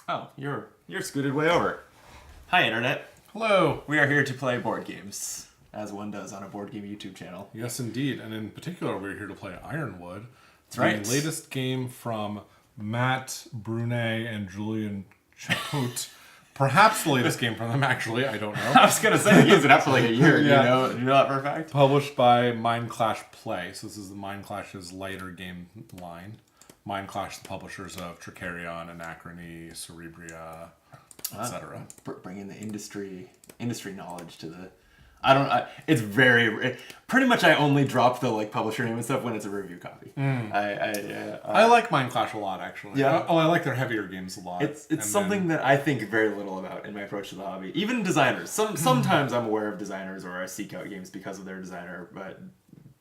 Oh, you're scooted way over. Hi, Internet. Hello. We are here to play board games, as one does on a board game YouTube channel. Yes, indeed. And in particular, we're here to play Ironwood. That's right. The latest game from Matt Brunet and Julian Chaput. Perhaps the latest game from them, actually. I don't know. I was going to say, the game's been out for like a year. Yeah. Do you know that for a fact? Published by Mind Clash Play. So this is the Mind Clash's lighter game line. Mind Clash, the publishers of Tricarion, Anachrony, Cerebria, etc. Bringing the industry knowledge to the... it's very... Pretty much I only drop the publisher name and stuff when it's a review copy. I like Mind Clash a lot, actually. Yeah. I like their heavier games a lot. It's something that I think very little about in my approach to the hobby. Even designers. Sometimes I'm aware of designers or I seek out games because of their designer, but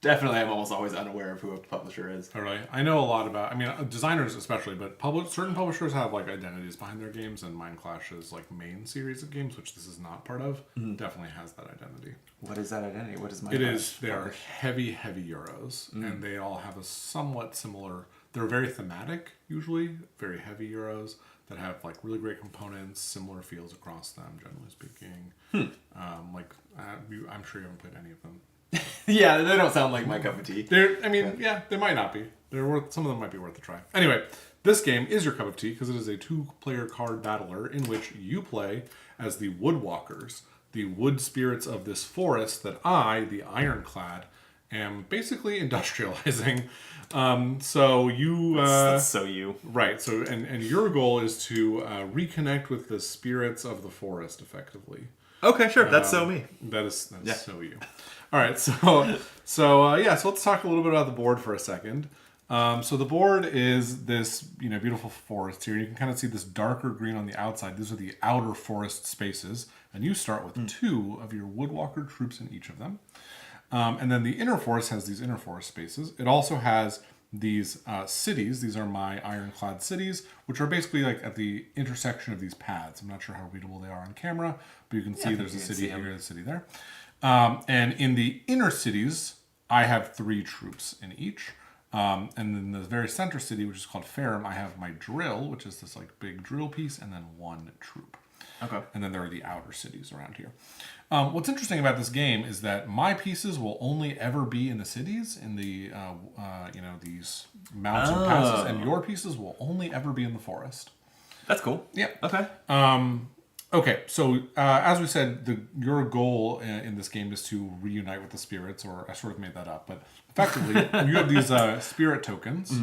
definitely I'm almost always unaware of who a publisher is. All right. I know a lot about, designers especially, but certain publishers have identities behind their games, and Mind Clash's main series of games, which this is not part of, definitely has that identity. What is that identity? What is Mind Clash? They are heavy Euros, and they all have a somewhat similar, they're very thematic usually, very heavy Euros that have really great components, similar feels across them, generally speaking. I'm sure you haven't played any of them. Yeah, they don't sound like my cup of tea. They might not be. Some of them might be worth a try. Anyway, this game is your cup of tea because it is a 2-player card battler in which you play as the Woodwalkers, the wood spirits of this forest that I, the Ironclad, am basically industrializing. That's so you. Right. So and your goal is to reconnect with the spirits of the forest, effectively. Okay, sure. That's so me. That's so you. All right, so let's talk a little bit about the board for a second. So the board is this beautiful forest here. You can kind of see this darker green on the outside. These are the outer forest spaces, and you start with 2 of your Woodwalker troops in each of them. And then the inner forest has these inner forest spaces. It also has these cities. These are my Ironclad cities, which are basically at the intersection of these paths. I'm not sure how readable they are on camera, but you can see there's a city here and a city there. And in the inner cities, I have 3 troops in each. And in the very center city, which is called Ferrum, I have my drill, which is this big drill piece, and then 1 troop. Okay. And then there are the outer cities around here. What's interesting about this game is that my pieces will only ever be in the cities, in the these mountain passes, and your pieces will only ever be in the forest. That's cool. Yeah. Okay. Okay, so as we said, your goal in this game is to reunite with the spirits, or I sort of made that up, but effectively, you have these spirit tokens,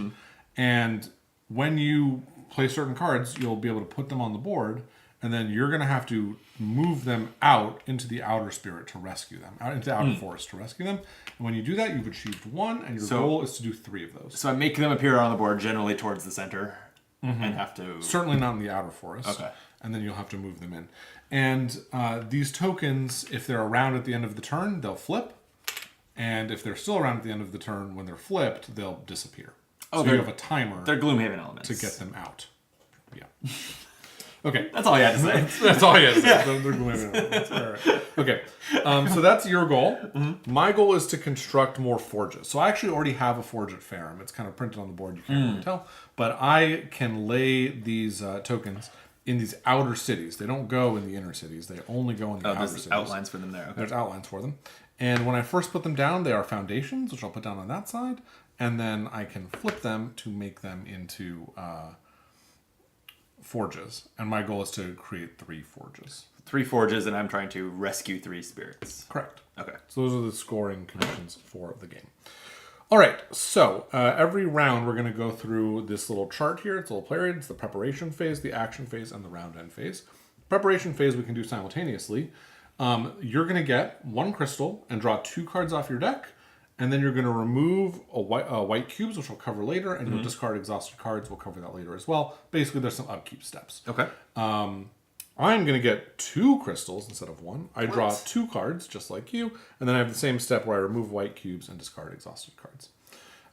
and when you play certain cards, you'll be able to put them on the board, and then you're going to have to move them out into the outer spirit to rescue them, out into the outer forest to rescue them. And when you do that, you've achieved 1, and your goal is to do 3 of those. So I make them appear on the board generally towards the center, and have to... Certainly not in the outer forest. Okay. And then you'll have to move them in. And these tokens, if they're around at the end of the turn, they'll flip. And if they're still around at the end of the turn, when they're flipped, they'll disappear. So you have a timer. They're Gloomhaven elements. To get them out. Yeah. Okay. That's all you had to say. That's all you had to say. Yeah. They're Gloomhaven elements. All right. Okay. So that's your goal. My goal is to construct more forges. So I actually already have a forge at Ferrum. It's kind of printed on the board. You can't really tell. But I can lay these tokens in these outer cities. They don't go in the inner cities. They only go in the outer cities. There's outlines for them there. Okay. There's outlines for them. And when I first put them down, they are foundations, which I'll put down on that side. And then I can flip them to make them into forges. And my goal is to create 3 forges. 3 forges, and I'm trying to rescue 3 spirits. Correct. Okay. So those are the scoring conditions for the game. All right, so every round we're going to go through this little chart here. It's a little player aid. It's the preparation phase, the action phase, and the round end phase. Preparation phase we can do simultaneously. You're going to get 1 crystal and draw 2 cards off your deck, and then you're going to remove white cubes, which we'll cover later, and you'll discard exhausted cards. We'll cover that later as well. Basically, there's some upkeep steps. Okay. I'm going to get 2 crystals instead of 1. I draw 2 cards, just like you, and then I have the same step where I remove white cubes and discard exhausted cards.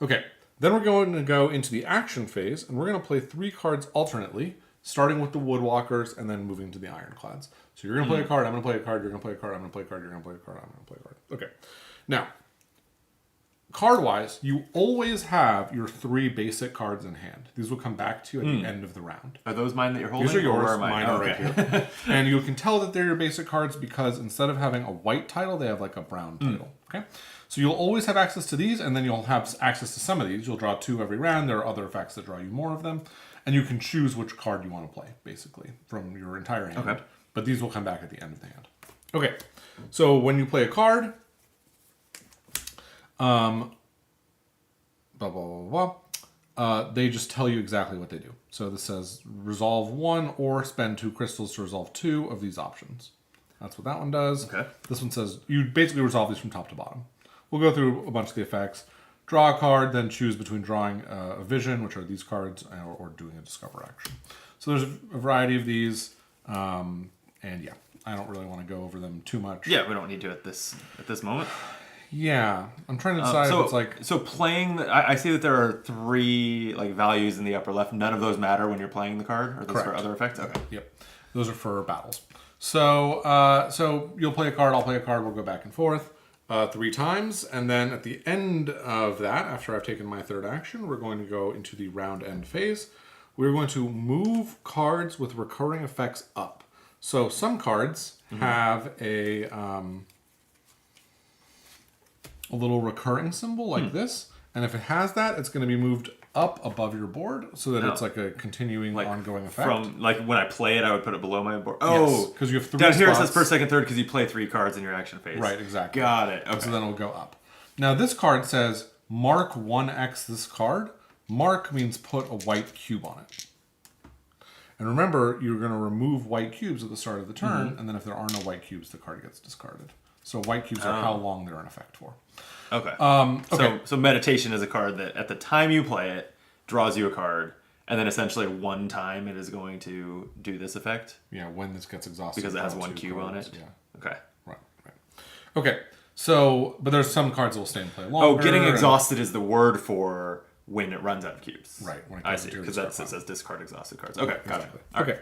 Okay, then we're going to go into the action phase, and we're going to play 3 cards alternately, starting with the Woodwalkers and then moving to the Ironclads. So you're going to play a card, I'm going to play a card, you're going to play a card, I'm going to play a card, you're going to play a card, I'm going to play a card. Okay, now, Card-wise, you always have your 3 basic cards in hand. These will come back to you at the end of the round. Are those mine that you're holding? These are yours. Or are mine Are okay. right here. And you can tell that they're your basic cards because instead of having a white title, they have like a brown title. Okay, so you'll always have access to these, and then you'll have access to some of these. You'll draw 2 every round. There are other effects that draw you more of them, and you can choose which card you want to play, basically, from your entire hand. Okay. But these will come back at the end of the hand. Okay, so when you play a card, blah, blah, blah, blah. They just tell you exactly what they do. So this says resolve 1 or spend 2 crystals to resolve 2 of these options. That's what that one does. Okay. This one says you basically resolve these from top to bottom. We'll go through a bunch of the effects. Draw a card, then choose between drawing a vision, which are these cards, or doing a discover action. So there's a variety of these, and yeah, I don't really want to go over them too much. Yeah, we don't need to at this moment. Yeah, I'm trying to decide if it's like... So playing... I see that there are 3 like values in the upper left. None of those matter when you're playing the card? Or those for other effects? Okay. Yep. Those are for battles. So so you'll play a card, I'll play a card, we'll go back and forth 3 times. And then at the end of that, after I've taken my third action, we're going to go into the round end phase. We're going to move cards with recurring effects up. So some cards have a little recurring symbol like this, and if it has that, it's going to be moved up above your board so that it's like a continuing, ongoing effect. From like when I play it, I would put it below my board. Oh, because you have 3 down spots. here it says first, second, third because you play 3 cards in your action phase. Right, exactly. Got it. Okay. So then it'll go up. Now this card says mark 1x this card. Mark means put a white cube on it. And remember, you're going to remove white cubes at the start of the turn, and then if there are no white cubes, the card gets discarded. So white cubes are how long they're in effect for. Okay. Okay. So meditation is a card that at the time you play it draws you a card, and then essentially one time it is going to do this effect. Yeah, when this gets exhausted. Because it has 1 cube on it. Yeah. Okay. Right. Okay. So, but there's some cards that will stay in play longer. Oh, getting exhausted is the word for when it runs out of cubes. Right. When it I goes see. into your Because discard it pile. says discard exhausted cards. Okay. Got Exactly. it. Okay.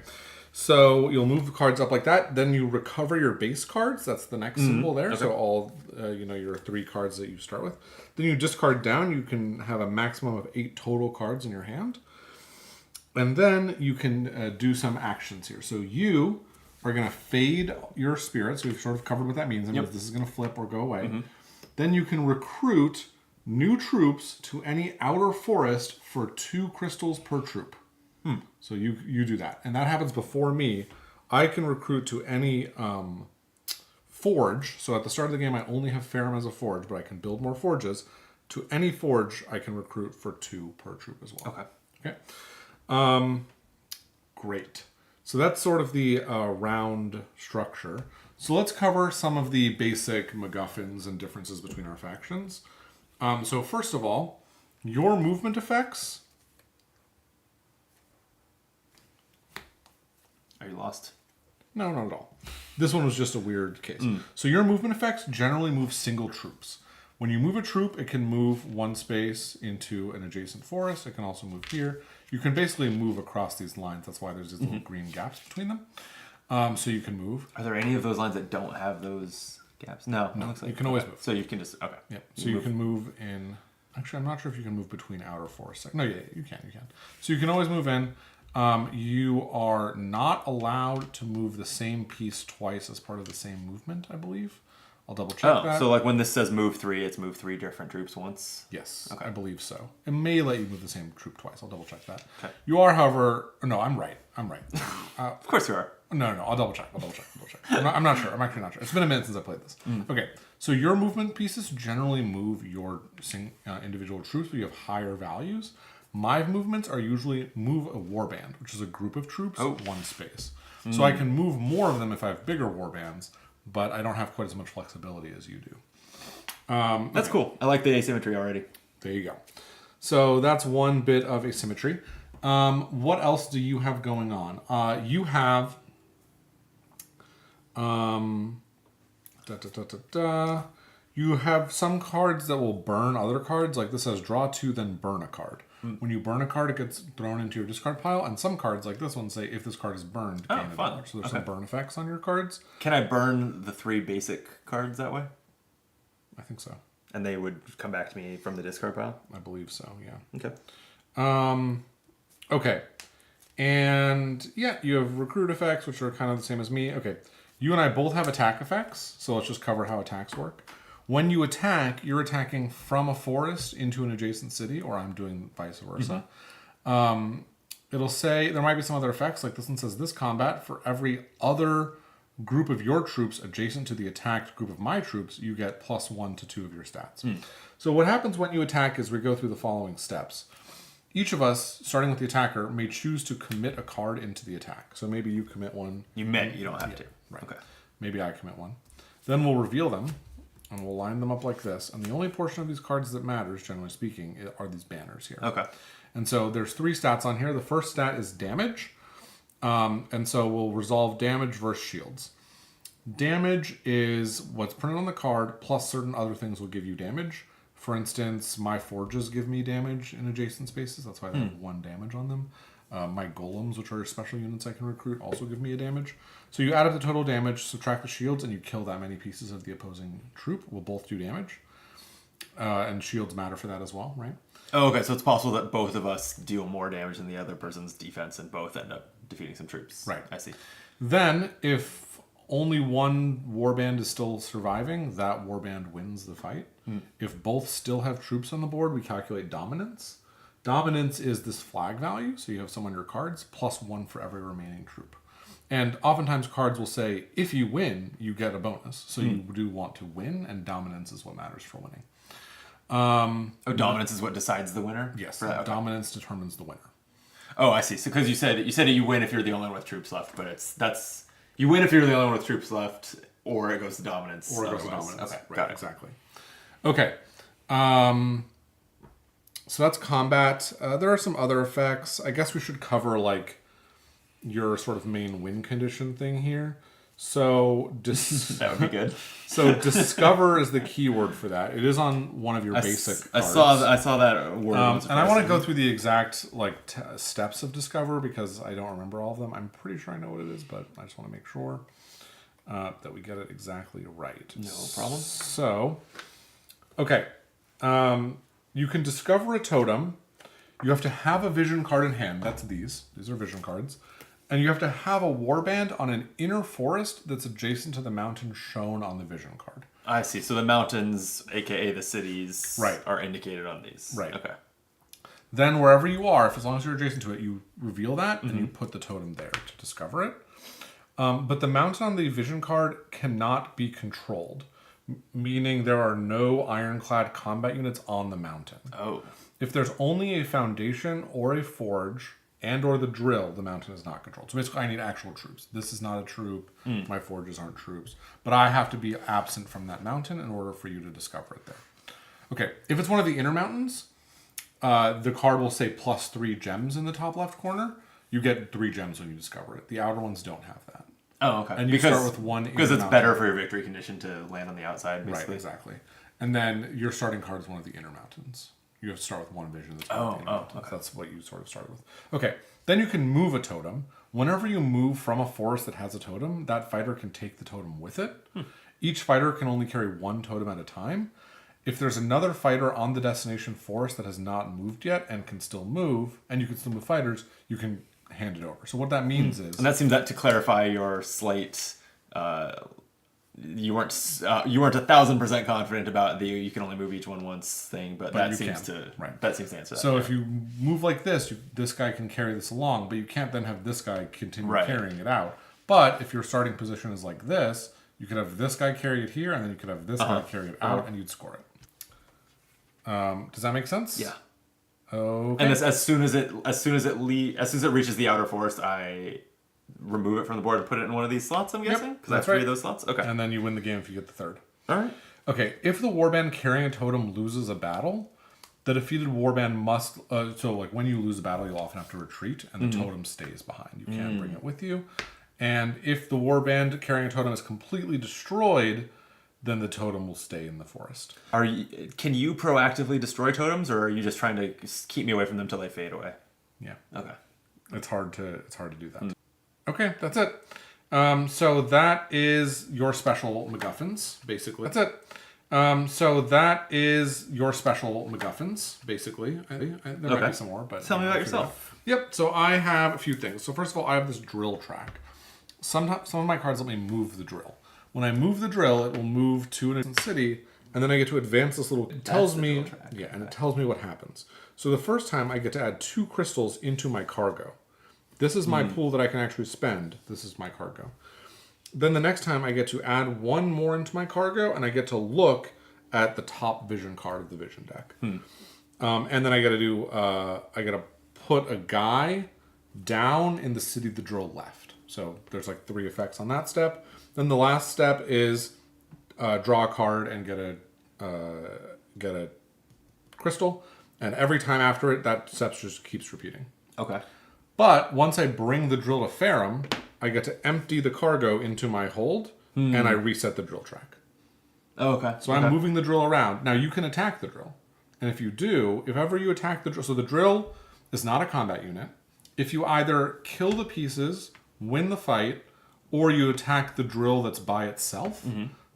So you'll move the cards up like that. Then you recover your base cards. That's the next symbol there. Okay. So all your 3 cards that you start with. Then you discard down. You can have a maximum of 8 total cards in your hand. And then you can do some actions here. So you are going to fade your spirits. We've sort of covered what that means. That means this is going to flip or go away. Then you can recruit new troops to any outer forest for 2 crystals per troop. So you do that. And that happens before me. I can recruit to any forge. So at the start of the game, I only have Ferrum as a forge, but I can build more forges. To any forge, I can recruit for 2 per troop as well. Okay. Great. So that's sort of the round structure. So let's cover some of the basic MacGuffins and differences between our factions. So first of all, your movement effects... Are you lost? No, not at all. This one was just a weird case. So your movement effects generally move single troops. When you move a troop, it can move 1 space into an adjacent forest. It can also move here. You can basically move across these lines. That's why there's these little green gaps between them. So you can move. Are there any of those lines that don't have those gaps? No. It looks like you can always move. So you can just... Okay. Yep. So you can move in... Actually, I'm not sure if you can move between outer forests. No, yeah, you can. So you can always move in. You are not allowed to move the same piece twice as part of the same movement, I believe. I'll double check that. So like when this says move 3, it's move 3 different troops once? Yes, okay. I believe so. It may let you move the same troop twice. I'll double check that. Okay. You are, however... No, I'm right. Of course you are. No, I'll double check. I'm not sure. I'm actually not sure. It's been a minute since I played this. Okay, so your movement pieces generally move your individual troops, but you have higher values. My movements are usually move a warband, which is a group of troops, 1 space. So I can move more of them if I have bigger warbands, but I don't have quite as much flexibility as you do. That's cool. I like the asymmetry already. There you go. So that's one bit of asymmetry. What else do you have going on? You have... You have some cards that will burn other cards. Like this says draw 2, then burn a card. When you burn a card, it gets thrown into your discard pile. And some cards, like this one, say if this card is burned, gain a dollar. So there's some burn effects on your cards. Can I burn the 3 basic cards that way? I think so. And they would come back to me from the discard pile? I believe so, yeah. Okay. Okay. And yeah, you have recruit effects, which are kind of the same as me. Okay. You and I both have attack effects, so let's just cover how attacks work. When you attack, you're attacking from a forest into an adjacent city, or I'm doing vice versa. It'll say, there might be some other effects, like this one says, this combat, for every other group of your troops adjacent to the attacked group of my troops, you get +1 to 2 of your stats. So what happens when you attack is we go through the following steps. Each of us, starting with the attacker, may choose to commit a card into the attack. So maybe you commit one. You don't have to. Right. Okay. Maybe I commit one. Then we'll reveal them, and we'll line them up like this. And the only portion of these cards that matters, generally speaking, are these banners here. Okay. And so there's 3 stats on here. The first stat is damage. And so we'll resolve damage versus shields. Damage is what's printed on the card, plus certain other things will give you damage. For instance, my forges give me damage in adjacent spaces. That's why they have 1 damage on them. My golems, which are special units I can recruit, also give me a damage. So you add up the total damage, subtract the shields, and you kill that many pieces of the opposing troop. Will both do damage. And shields matter for that as well, right? Oh, okay. So it's possible that both of us deal more damage than the other person's defense and both end up defeating some troops. Right. I see. Then, if only one warband is still surviving, that warband wins the fight. If both still have troops on the board, we calculate dominance. Dominance is this flag value, so you have some on your cards, +1 for every remaining troop. And oftentimes cards will say, if you win, you get a bonus. So you do want to win, and dominance is what matters for winning. Dominance is what decides the winner? Yes, For that? Okay. dominance determines the winner. Oh, I see. So because you said you win if you're the only one with troops left, but that's you win if you're the only one with troops left, or it goes to dominance. Or it goes to otherwise. dominance. Okay, Right, got it. exactly. Okay. So that's combat. There are some other effects. I guess we should cover like your sort of main win condition thing here. So That would be good. So discover is the keyword for that. It is on one of your basic I cards. saw that word. And I want to go through the exact like steps of discover because I don't remember all of them. I'm pretty sure I know what it is, but I just want to make sure that we get it exactly right. No problem. So, okay. You can discover a totem. You have to have a vision card in hand. That's these. These are vision cards. And you have to have a warband on an inner forest that's adjacent to the mountain shown on the vision card. I see. So the mountains, aka the cities, Right. are indicated on these. Right. Okay. Then wherever you are, as long as you're adjacent to it, you reveal that and you put the totem there to discover it. But the mountain on the vision card cannot be controlled, meaning there are no ironclad combat units on the mountain. Oh. If there's only a foundation or a forge and or the drill, the mountain is not controlled. So basically I need actual troops. This is not a troop. My forges aren't troops. But I have to be absent from that mountain in order for you to discover it there. Okay, if it's one of the inner mountains, the card will say +3 gems in the top left corner. You get 3 gems when you discover it. The outer ones don't have that. Oh, okay. And you start with one because inner it's mountain. better for your victory condition to land on the outside, basically. Right, exactly. And then your starting card is one of the inner mountains. You have to start with one vision. That's one of the inner mountains. Okay. That's what you sort of started with. Okay, then you can move a totem. Whenever you move from a forest that has a totem, that fighter can take the totem with it. Each fighter can only carry 1 totem at a time. If there's another fighter on the destination forest that has not moved yet and can still move, and you can still move fighters, you can hand it over. So what that means is... And that seems to clarify your slight... you weren't 1,000% confident about the you can only move each one once thing, but that seems to answer that. So if you move like this, this guy can carry this along, but you can't then have this guy continue carrying it out. But if your starting position is like this, you could have this guy carry it here, and then you could have this guy carry it out, and you'd score it. Does that make sense? Yeah. Okay. And as soon as it reaches the outer forest, I remove it from the board and put it in one of these slots, I'm guessing? Because I have 3 of those slots? Okay. And then you win the game if you get the 3rd. All right. Okay, if the warband carrying a totem loses a battle, the defeated warband must... so, like, when you lose a battle, you'll often have to retreat, and the totem stays behind. You can't bring it with you. And if the warband carrying a totem is completely destroyed, then the totem will stay in the forest. Can you proactively destroy totems, or are you just trying to keep me away from them till they fade away? Yeah. Okay. It's hard to do that. Okay, that's it. So that is your special MacGuffins, basically. That's it. So that is your special MacGuffins, basically. There might be some more, but Tell me about figure it out. yourself. Yep. So I have a few things. So first of all, I have this drill track. Some of my cards let me move the drill. When I move the drill, it will move to an adjacent city, and then I get to advance this little. It tells me, drill track. yeah, and it tells me what happens. So the first time I get to add 2 crystals into my cargo. This is my pool that I can actually spend. This is my cargo. Then the next time I get to add 1 more into my cargo, and I get to look at the top vision card of the vision deck. And then I got to do, I got to put a guy down in the city the drill left. So there's like 3 effects on that step. Then the last step is draw a card and get a crystal. And every time after it, that step just keeps repeating. Okay. But once I bring the drill to Ferrum, I get to empty the cargo into my hold, and I reset the drill track. Oh, okay. So I'm moving the drill around. Now you can attack the drill. And if you do, if ever you attack the drill, so the drill is not a combat unit. If you either kill the pieces, win the fight, or you attack the drill that's by itself,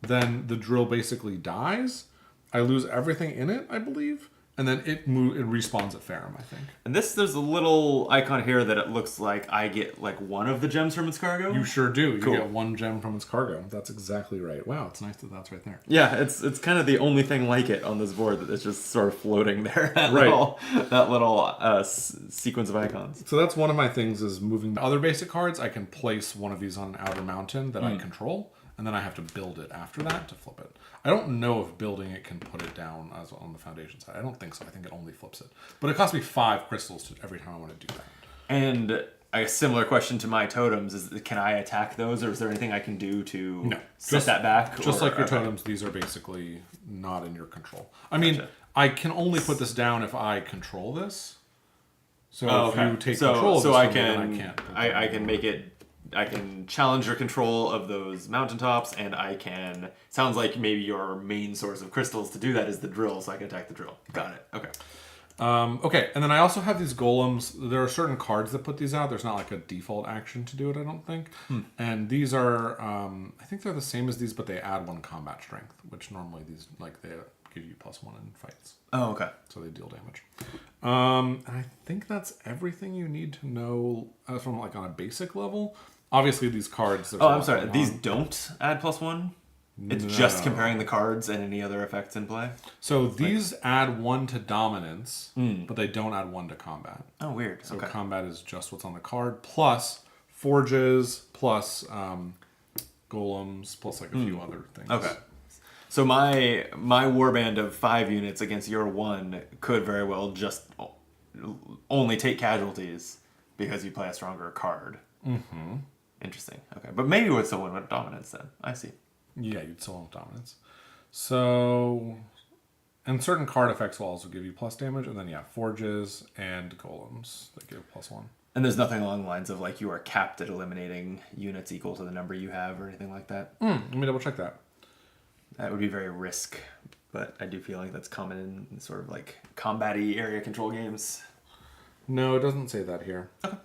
then the drill basically dies. I lose everything in it, I believe. And then it respawns at Ferrum, I think. And there's a little icon here that it looks like I get like 1 of the gems from its cargo. You sure do. You Cool. get 1 gem from its cargo. That's exactly right. Wow, it's nice that that's right there. Yeah, it's kind of the only thing like it on this board that is just sort of floating there. That Right. little sequence of icons. So that's one of my things is moving the other basic cards. I can place one of these on an outer mountain that I control, and then I have to build it after that to flip it. I don't know if building it can put it down as on the foundation side. I don't think so. I think it only flips it. But it costs me 5 crystals every time I want to do that. And a similar question to my totems is, can I attack those, or is there anything I can do to set that back? Just like your totems, these are basically not in your control. I mean, I can only put this down if I control this. So if you take control of this I from me, then can I can't. I can make it. I can challenge your control of those mountaintops, and I can. Sounds like maybe your main source of crystals to do that is the drill, so I can attack the drill. Got it. Okay. Okay, and then I also have these golems. There are certain cards that put these out. There's not like a default action to do it, I don't think. And these are, I think they're the same as these, but they add 1 combat strength, which normally these, like, they give you +1 in fights. Oh, okay. So they deal damage. And I think that's everything you need to know from like on a basic level. Obviously, these cards. Oh, I'm sorry. These don't add +1? It's just comparing the cards and any other effects in play? So these add 1 to dominance, but they don't add 1 to combat. Oh, weird. So okay. combat is just what's on the card, plus forges, plus golems, plus like a few other things. Okay. So my warband of 5 units against your 1 could very well just only take casualties because you play a stronger card. Mm-hmm. Interesting. Okay. But maybe with someone with dominance then. I see. Yeah, you'd still have dominance. So, and certain card effects will also give you plus damage, and then forges and golems that give +1. And there's nothing along the lines of like you are capped at eliminating units equal to the number you have or anything like that. Let me double check that. That would be very risk, but I do feel like that's common in sort of like combat-y area control games. No, it doesn't say that here. Okay.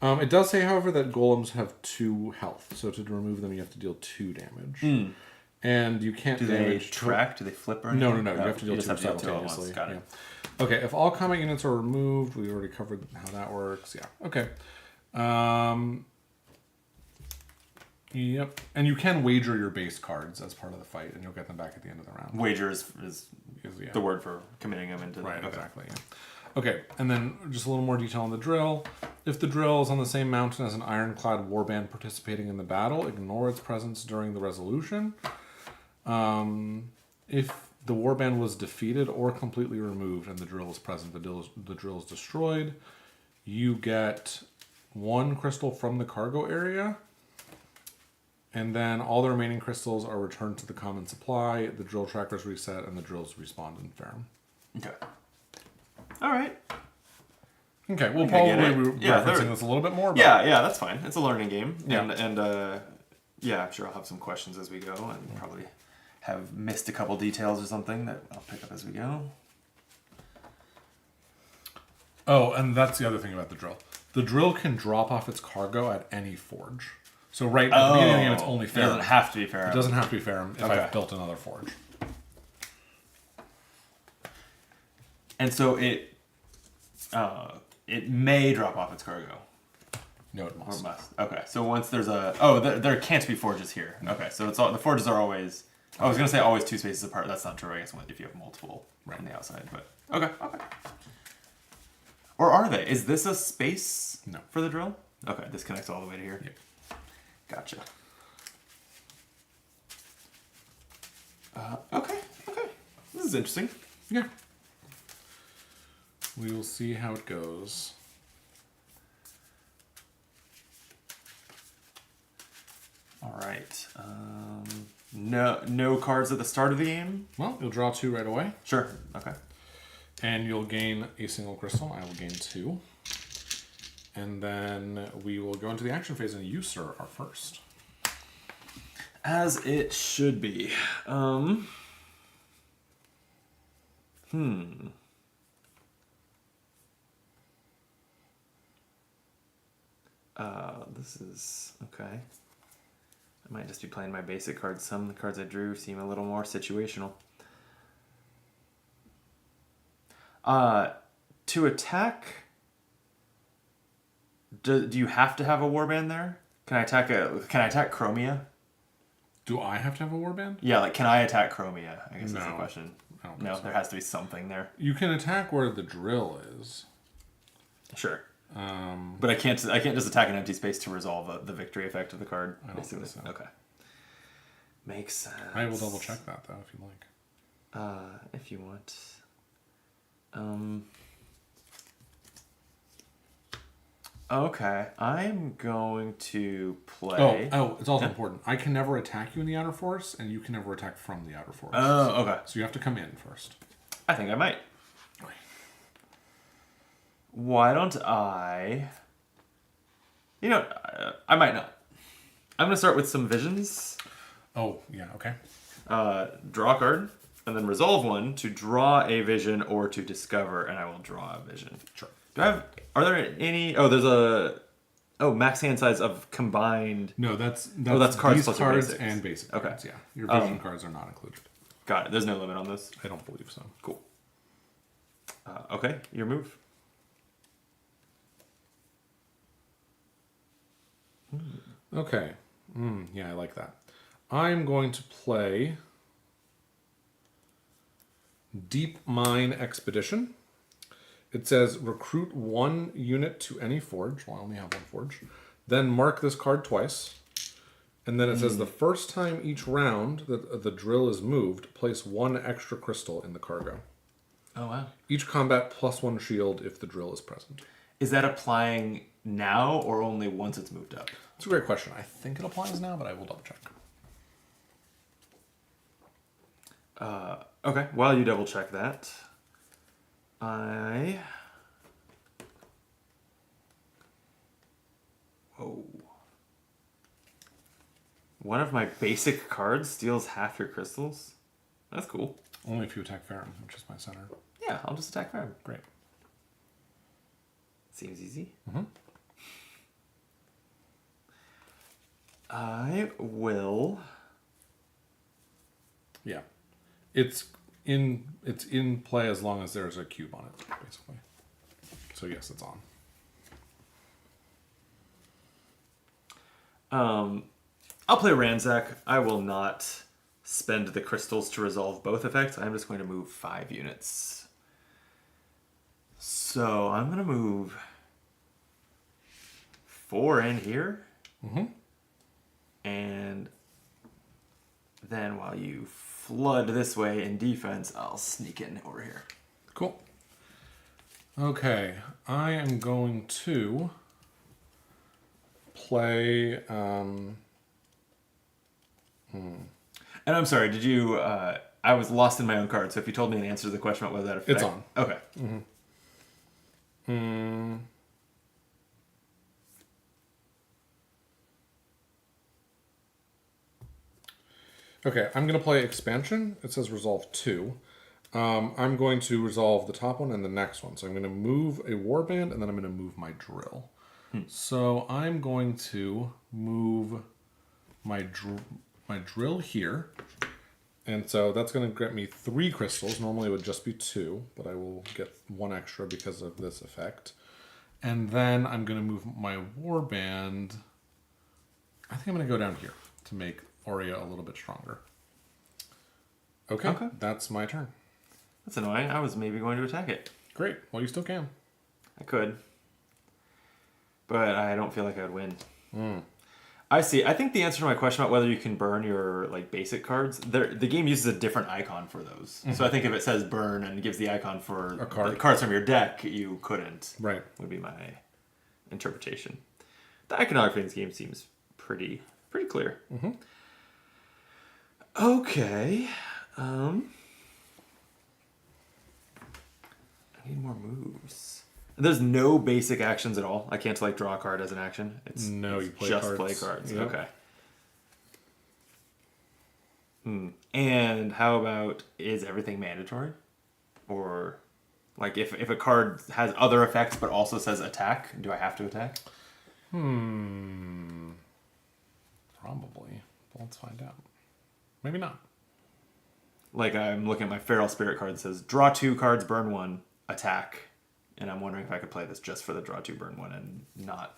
It does say, however, that golems have 2 health, so to remove them, you have to deal 2 damage. And you can't Do damage. they track? Do they flip or anything? No. You have to deal 2 just have to deal 2 at once. simultaneously. Got it. Yeah. Okay, if all combat units are removed, we already covered how that works. Yeah. Okay. Yep. And you can wager your base cards as part of the fight, and you'll get them back at the end of the round. Wager is the word for committing them into Right, the... exactly. Yeah. Okay, and then just a little more detail on the drill. If the drill is on the same mountain as an ironclad warband participating in the battle, ignore its presence during the resolution. If the warband was defeated or completely removed and the drill is present, the drill is destroyed, you get 1 crystal from the cargo area, and then all the remaining crystals are returned to the common supply, the drill trackers reset, and the drills respawn in Ferrum. Okay. All right. Okay, we'll I get probably it. be Yeah, referencing this a little bit more. But Yeah, that's fine. It's a learning game. Yeah. And yeah, I'm sure I'll have some questions as we go and probably have missed a couple details or something that I'll pick up as we go. Oh, and that's the other thing about the drill. The drill can drop off its cargo at any forge. So right at the beginning of the game, it's only It Ferrum. doesn't have to be Ferrum. It doesn't have to be Ferrum if Okay. I've built another forge. And so it may drop off its cargo. No, it Or must. must. Okay, so once there's there can't be forges here. Okay, so it's all the forges are always. I was gonna say always 2 spaces apart. That's not true. I guess if you have multiple on the outside, but okay. Or are they? Is this a space No. for the drill? Okay, this connects all the way to here. Yep. Gotcha. Okay. This is interesting. Yeah. We will see how it goes. All right. No cards at the start of the game. Well, you'll draw 2 right away. Sure. Okay. And you'll gain a single crystal. I will gain 2. And then we will go into the action phase, and you, sir, are first. As it should be. This is okay. I might just be playing my basic cards. Some of the cards I drew seem a little more situational. To attack, do you have to have a warband there? Can I attack Chromia? Do I have to have a warband? Yeah, like can I attack Chromia? I guess that's the No. question. I don't think No, so. there has to be something there. You can attack where the drill is. Sure. But I can't just attack an empty space to resolve the victory effect of the card. I don't think so. Okay. Makes sense. I will double check that, though, if you like. If you want. Okay, I'm going to play. Oh, it's also important. I can never attack you in the outer force, and you can never attack from the outer force. Oh, okay. So you have to come in first. I think I might. Why don't I? You know, I might not. I'm going to start with some visions. Oh, yeah, okay. Draw a card, and then resolve one to draw a vision or to discover, and I will draw a vision. Sure. Are there any? Oh, there's a. Oh, max hand size of combined. No, that's cards these plus your cards basics. and basic Okay. cards, yeah. Your vision cards are not included. Got it. There's no limit on this. I don't believe so. Cool. Okay, your move. Okay. Yeah, I like that. I'm going to play Deep Mine Expedition. It says recruit 1 unit to any forge. Well, I only have 1 forge. Then mark this card twice. And then it says the first time each round that the drill is moved, place 1 extra crystal in the cargo. Oh wow. Each combat +1 shield if the drill is present. Is that applying now or only once it's moved up? That's a great question. I think it applies now, but I will double check. Okay, while you double check that, Whoa. One of my basic cards steals half your crystals? That's cool. Only if you attack Farron, which is my center. Yeah, I'll just attack Farron. Great. Seems easy. Mm-hmm. I will... Yeah. It's in play as long as there's a cube on it, basically. So yes, it's on. I'll play Ransack. I will not spend the crystals to resolve both effects. I'm just going to move 5 units. So I'm going to move 4 in here. Mm-hmm. And then while you flood this way in defense, I'll sneak in over here. Cool. Okay, I am going to play. And I'm sorry, did you... I was lost in my own card, so if you told me an answer to the question about whether that affects... It's on. Okay. Okay, I'm going to play Expansion. It says resolve 2. I'm going to resolve the top one and the next one. So I'm going to move a warband, and then I'm going to move my drill. So I'm going to move my drill here, And so that's going to grant me 3 crystals. Normally it would just be 2, but I will get 1 extra because of this effect. And then I'm going to move my warband. I think I'm going to go down here to make Aurea a little bit stronger. Okay, that's my turn. That's annoying. I was maybe going to attack it. Great. Well, you still can. I could. But I don't feel like I would win. I see. I think the answer to my question about whether you can burn your like basic cards, the game uses a different icon for those. So I think if it says burn and gives the icon for A card. the cards from your deck, you couldn't. Right. Would be my interpretation. The iconography in this game seems pretty clear. Okay. I need more moves. There's no basic actions at all. I can't like draw a card as an action. It's you play just cards. play cards. Yep. Okay. And how about, is everything mandatory? Or like if a card has other effects but also says attack, do I have to attack? Probably. Well, let's find out. Maybe not. Like I'm looking at my Feral Spirit card that says draw 2 cards, burn 1, attack. And I'm wondering if I could play this just for the draw 2, burn 1 and not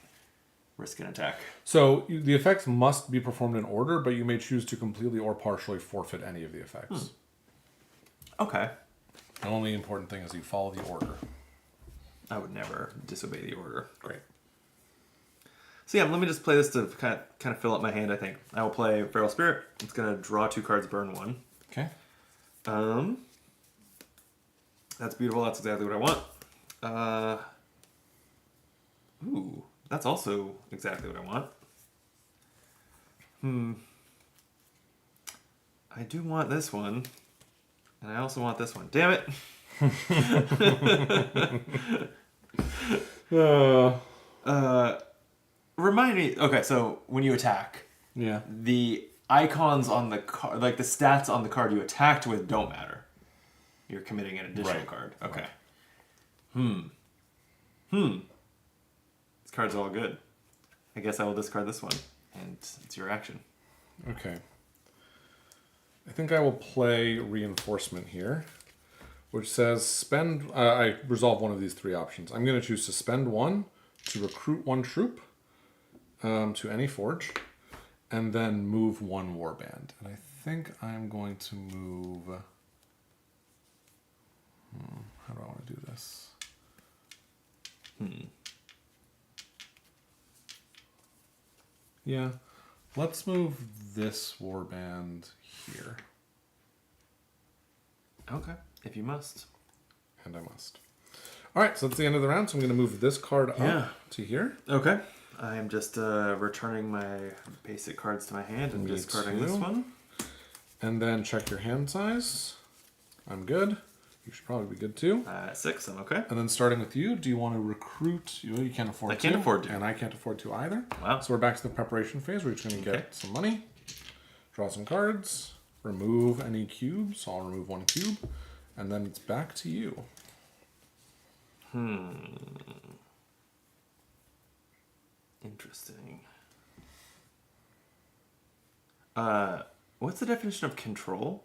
risk an attack. So the effects must be performed in order, but you may choose to completely or partially forfeit any of the effects. Okay. The only important thing is you follow the order. I would never disobey the order. Great. So yeah, let me just play this to kind of fill up my hand, I think. I will play Feral Spirit. It's going to draw 2 cards, burn 1. Okay. That's beautiful. That's exactly what I want. Ooh, that's also exactly what I want. I do want this one. And I also want this one. Damn it! Remind me. Okay, so when you attack, Yeah. the icons on the card, like the stats on the card you attacked with, don't matter. You're committing an additional Right. card. Okay. This card's all good. I guess I will discard this one, and it's your action. Okay. I think I will play Reinforcement here, which says spend. I resolve one of these 3 options. I'm going to choose to spend 1 to recruit 1 troop to any forge, and then move 1 warband. And I think I'm going to move. How do I want to do this? Yeah, let's move this warband here. Okay, if you must. And I must. All right, so that's the end of the round. So I'm going to move this card up to here. Okay. I am just returning my basic cards to my hand and Me discarding too. this one. And then check your hand size. I'm good. You should probably be good too. 6, I'm okay. And then starting with you, do you want to recruit? You can't afford to. I can't afford to. And I can't afford to either. Wow. So we're back to the preparation phase. We're just going to get some money, draw some cards, remove any cubes. So I'll remove 1 cube. And then it's back to you. Interesting. What's the definition of control?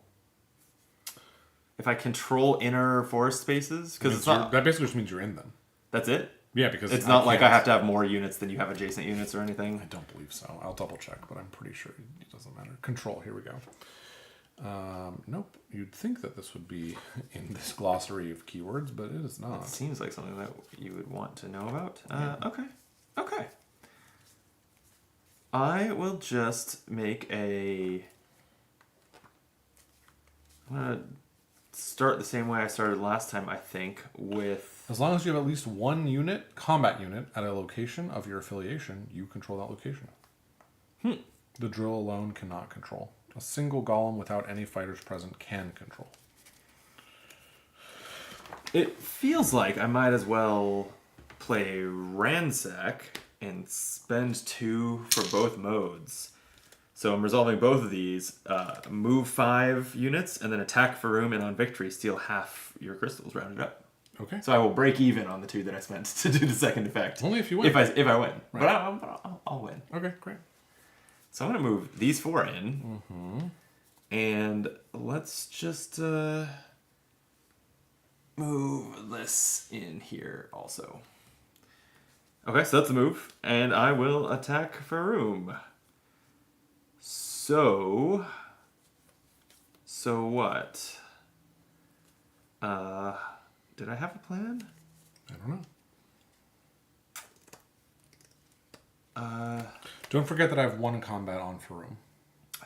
If I control inner forest spaces, because it's not. That basically just means you're in them. That's it. Yeah, because It's not like I have to have more units than you have adjacent units or anything. I don't believe so. I'll double check, but I'm pretty sure it doesn't matter. Control. Here we go. Nope. You'd think that this would be in this glossary of keywords, but it is not. It seems like something that you would want to know about. Okay. I will just make a. I'm gonna start the same way I started last time, I think, with. As long as you have at least 1 unit, combat unit, at a location of your affiliation, you control that location. The drill alone cannot control. A single golem without any fighters present can control. It feels like I might as well play Ransack and spend 2 for both modes. So I'm resolving both of these. Move 5 units and then attack for room, and on victory steal half your crystals rounded up. Okay. So I will break even on the 2 that I spent to do the second effect. Only if you win. If I win. Right. But I'll win. Okay, great. So I'm going to move these 4 in. And let's just move this in here also. Okay, so that's a move. And I will attack Faroum. So what? Did I have a plan? I don't know. Don't forget that I have 1 combat on Faroum.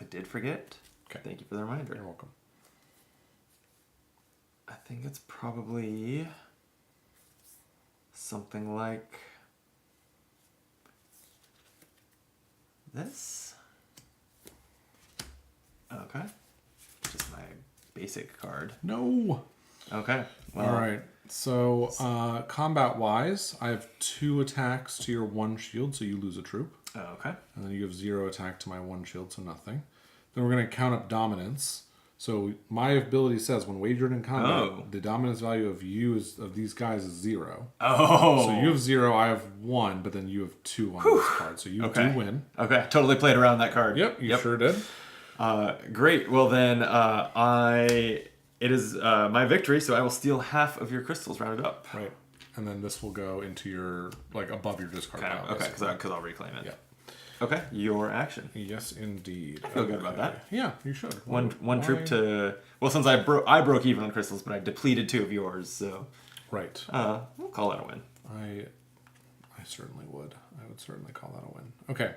I did forget. Okay. Thank you for the reminder. You're welcome. I think it's probably something like this. Okay. Just my basic card. No. Okay. Well, All right. So, combat-wise, I have 2 attacks to your 1 shield, so you lose a troop. Okay. And then you have 0 attack to my 1 shield, so nothing. Then we're going to count up dominance. So my ability says when wagered in combat, the dominance value of of these guys is 0. Oh. So you have 0, I have 1, but then you have 2 on this card. So you do win. Okay. Totally played around that card. Yep, you sure did. Great. Well then, it is my victory, so I will steal half of your crystals rounded up. Right. And then this will go into your, above your discard pile. Okay, because I'll reclaim it. Yeah. Okay, your action. Yes, indeed. I feel good about that. Yeah, you should. One troop to... Well, since I broke even on crystals, but I depleted 2 of yours, so... Right. We'll call that a win. I certainly would. I would certainly call that a win. Okay.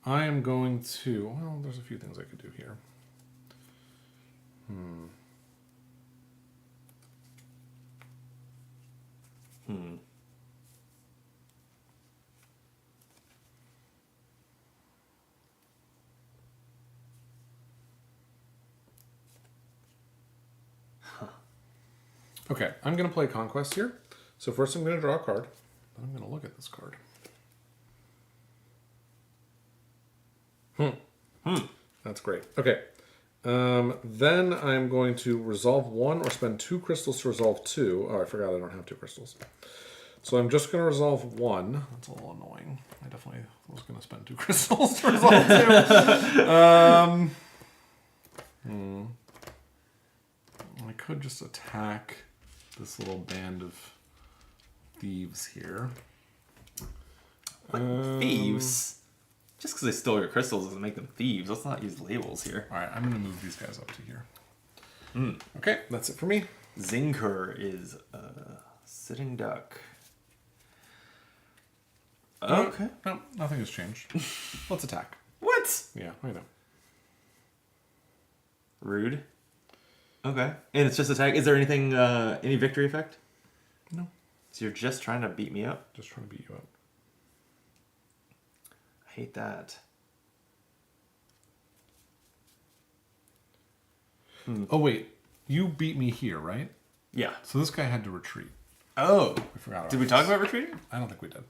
I am going to... Well, there's a few things I could do here. Okay, I'm going to play Conquest here. So first I'm going to draw a card. Then I'm going to look at this card. That's great. Okay. Then I'm going to resolve 1 or spend 2 crystals to resolve 2. Oh, I forgot I don't have 2 crystals. So I'm just going to resolve 1. That's a little annoying. I definitely was going to spend 2 crystals to resolve 2. I could just attack this little band of thieves here. Thieves? Just because they stole your crystals doesn't make them thieves. Let's not use labels here. All right, I'm going to move these guys up to here. Okay, that's it for me. Zinker is a sitting duck. Okay. No, nothing has changed. Let's attack. What? Yeah, I know. Rude. Okay. And it's just attack. Is there anything, any victory effect? No. So you're just trying to beat me up? Just trying to beat you up. I hate that. Oh, wait. You beat me here, right? Yeah. So this guy had to retreat. Oh. We forgot about Did we talk about retreating? I don't think we did.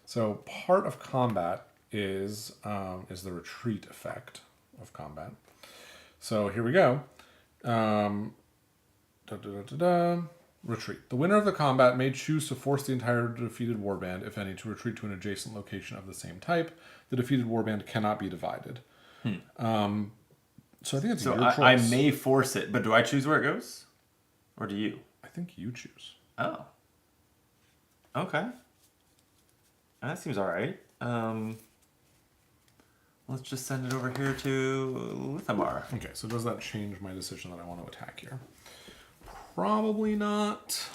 So part of combat is the retreat effect of combat. So here we go. Retreat. The winner of the combat may choose to force the entire defeated warband, if any, to retreat to an adjacent location of the same type. The defeated warband cannot be divided. So I think it's your choice. I may force it, but do I choose where it goes? Or do you? I think you choose. Oh. Okay. That seems alright. Let's just send it over here to Lithamar. Okay, so does that change my decision that I want to attack here? Probably not.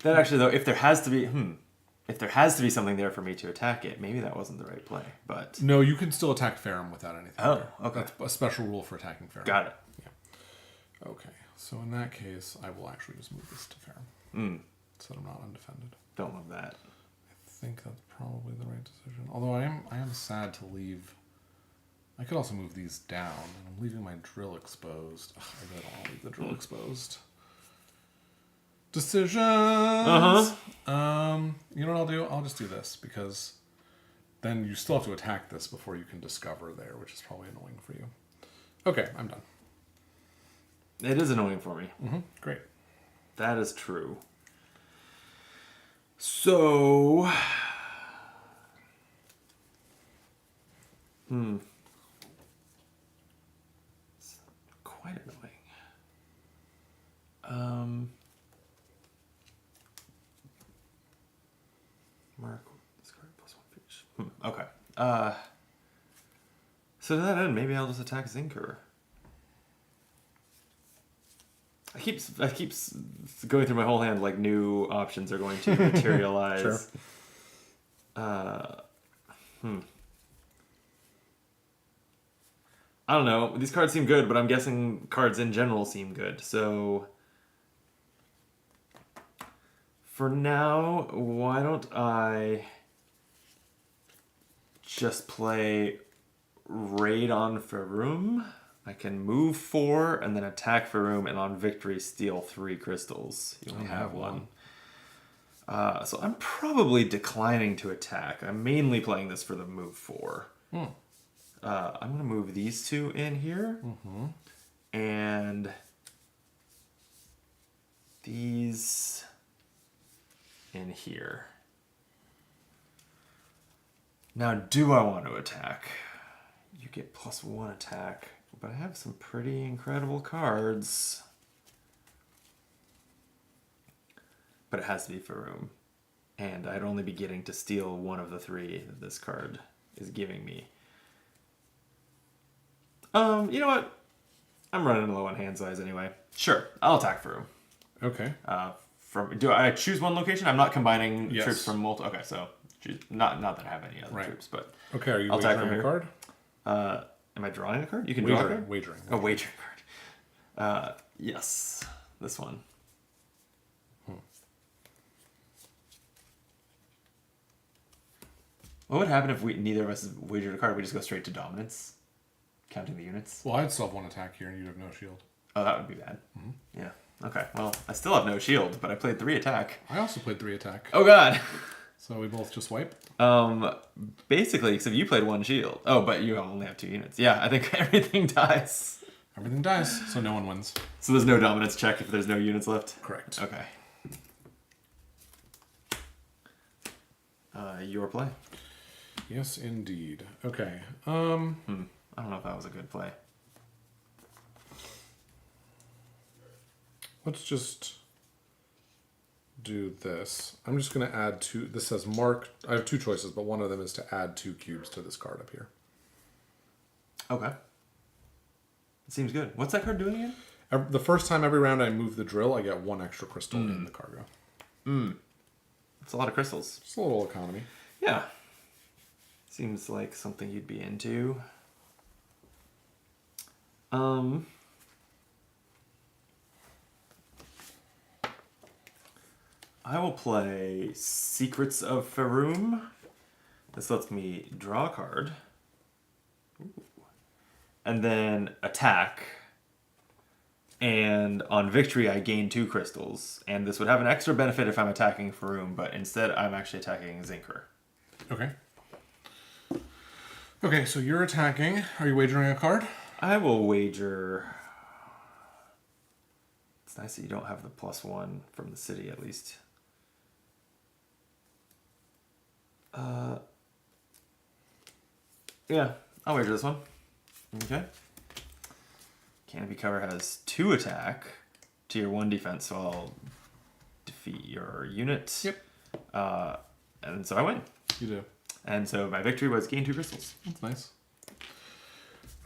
That actually, though, if there has to be something there for me to attack it, maybe that wasn't the right play. But no, you can still attack Ferrum without anything. Oh, there. okay. That's a special rule for attacking Ferrum. Got it. Yeah. Okay, so in that case, I will actually just move this to Ferrum. So that I'm not undefended. Don't love that. I think that's probably the right decision. Although I am sad to leave. I could also move these down. And I'm leaving my drill exposed. Ugh, I really don't want to leave the drill exposed. Decisions. You know what I'll do? I'll just do this because then you still have to attack this before you can discover there, which is probably annoying for you. Okay, I'm done. It is annoying for me. Great. That is true. So It's quite annoying. Mark discard +1 for each. Okay. So to that end, maybe I'll just attack Zinker. I keep going through my whole hand like new options are going to materialize. Sure. I don't know. These cards seem good, but I'm guessing cards in general seem good. So for now, why don't I just play Raid on Farum? I can move 4 and then attack Farum, and on victory steal 3 crystals. You only have one. So I'm probably declining to attack. I'm mainly playing this for the move 4. I'm going to move these 2 in here. And these in here. Now, do I want to attack? You get +1 attack, but I have some pretty incredible cards. But it has to be Farum. And I'd only be getting to steal one of the 3 that this card is giving me. You know what? I'm running low on hand size anyway. Sure, I'll attack Farum. Okay. Do I choose one location? I'm not combining Yes. troops from multiple. Okay, so not that I have any other Right. troops, but Okay, are you I'll attack wagering from a here. card? Am I drawing a card? You can draw a card. Wagering. A wagering card. Yes, this one. What would happen if neither of us wagered a card? We just go straight to dominance, counting the units. Well, I'd still have 1 attack here, and you'd have no shield. Oh, that would be bad. Yeah. Okay. Well, I still have no shield, but I played 3 attack. I also played 3 attack. Oh God. So we both just wipe? Basically, except you played 1 shield. Oh, but you only have 2 units. Yeah, I think everything dies. Everything dies, so no one wins. So there's no dominance check if there's no units left? Correct. Okay. Your play. Yes, indeed. Okay. I don't know if that was a good play. Let's just do this. I'm just going to add 2. This says mark. I have 2 choices, but one of them is to add 2 cubes to this card up here. Okay. It seems good. What's that card doing again? The first time every round I move the drill, I get 1 extra crystal in the cargo. It's a lot of crystals. Just a little economy. Yeah. Seems like something you'd be into. I will play Secrets of Farum. This lets me draw a card. Ooh. And then attack. And on victory, I gain 2 crystals. And this would have an extra benefit if I'm attacking Farum, but instead I'm actually attacking Zinker. Okay. Okay, so you're attacking. Are you wagering a card? I will wager... It's nice that you don't have the +1 from the city, at least. Yeah, I'll wager this one. Okay. Canopy Cover has 2 attack to your 1 defense, so I'll defeat your unit. Yep. And so I win. You do. And so my victory was gain 2 crystals. That's nice.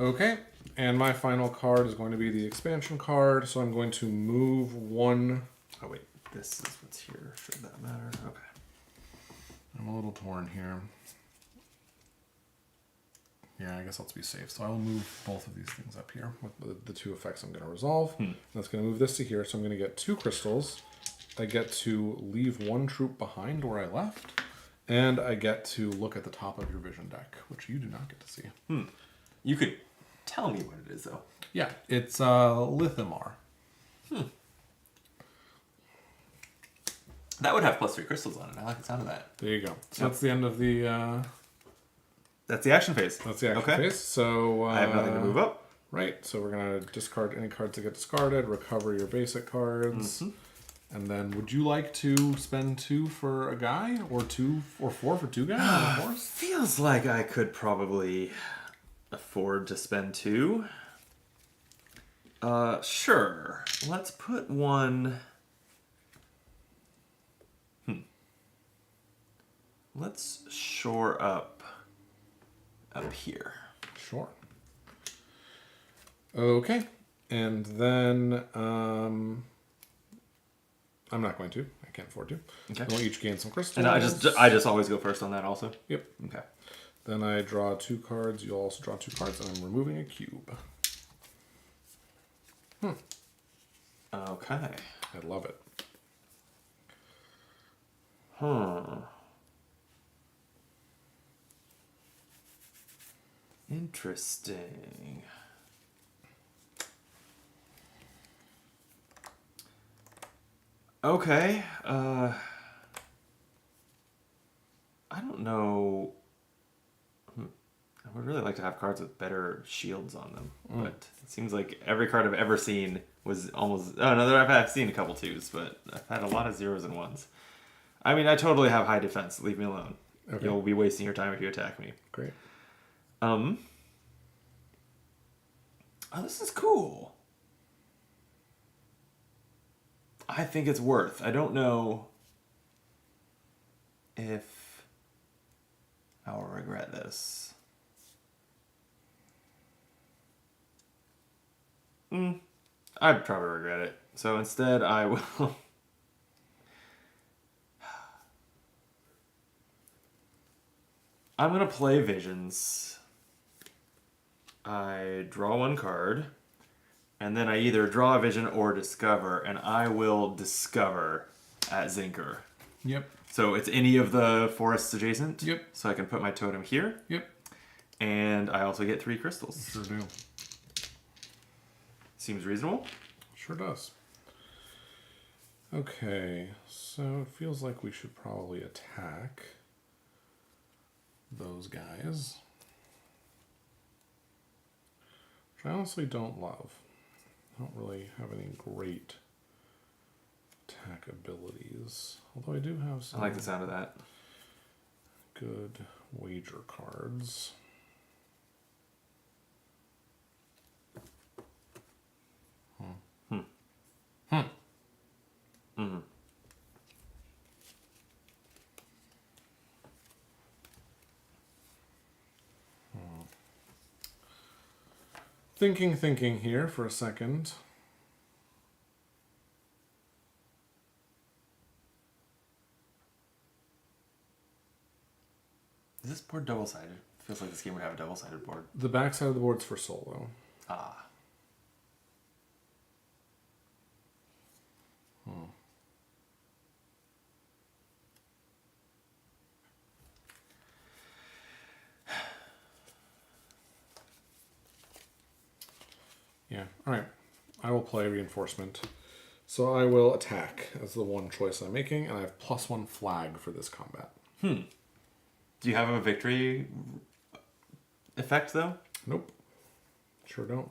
Okay, and my final card is going to be the expansion card, so I'm going to move 1. Oh wait, this is what's here. Should that matter? Okay. I'm a little torn here. Yeah, I guess I'll be safe. So I will move both of these things up here with the 2 effects I'm going to resolve. That's going to move this to here, so I'm going to get 2 crystals. I get to leave 1 troop behind where I left, and I get to look at the top of your vision deck, which you do not get to see. You could tell me what it is, though. Yeah, it's Lithimar. That would have +3 crystals on it. I like the sound of that. There you go. So that's the end of the... That's the action phase. That's the action Okay. phase. So I have nothing to move up. Right. So we're gonna discard any cards that get discarded, recover your basic cards, and then would you like to spend 2 for a guy, or 2 or 4 for 2 guys on a horse? Feels like I could probably afford to spend 2. Sure. Let's put one. Let's shore up here. Sure. Okay. And then I'm not going to. I can't afford to. Okay. We'll each gain some crystals. And I just always go first on that also. Yep. Okay. Then I draw 2 cards. You'll also draw 2 cards, and I'm removing a cube. Okay. I love it. Interesting. Okay. I don't know. I would really like to have cards with better shields on them, but it seems like every card I've ever seen was almost. Oh no, I've seen a couple 2s, but I've had a lot of 0s and 1s. I mean, I totally have high defense. Leave me alone. Okay. You'll be wasting your time if you attack me. Great. Oh, this is cool. I think it's worth. I don't know if I will regret this. I'd probably regret it. So instead, I will. I'm going to play Visions. I draw 1 card, and then I either draw a vision or discover, and I will discover at Zinker. Yep. So it's any of the forests adjacent. Yep. So I can put my totem here. Yep. And I also get 3 crystals. Sure do. Seems reasonable. Sure does. Okay, so it feels like we should probably attack those guys. Which I honestly don't love. I don't really have any great attack abilities. Although I do have some I like the sound of that. good wager cards. Thinking here for a second. Is this board double-sided? Feels like this game would have a double-sided board. The back side of the board's for solo. Ah. Yeah, alright. I will play reinforcement. So I will attack as the one choice I'm making, and I have +1 flag for this combat. Do you have a victory effect, though? Nope. Sure don't.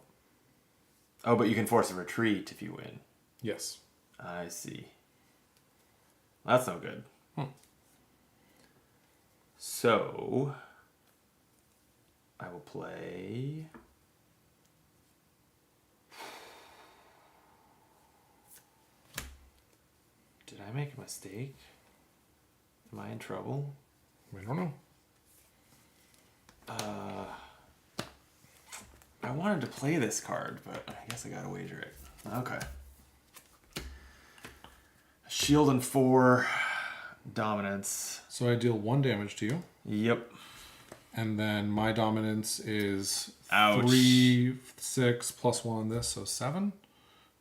Oh, but you can force a retreat if you win. Yes. I see. That's no good. So, I will play... Did I make a mistake? Am I in trouble? I don't know. I wanted to play this card, but I guess I gotta wager it. Okay. Shield and 4 dominance. So I deal 1 damage to you, Yep. and then my dominance is Ouch. 3, 6, +1 on this, so 7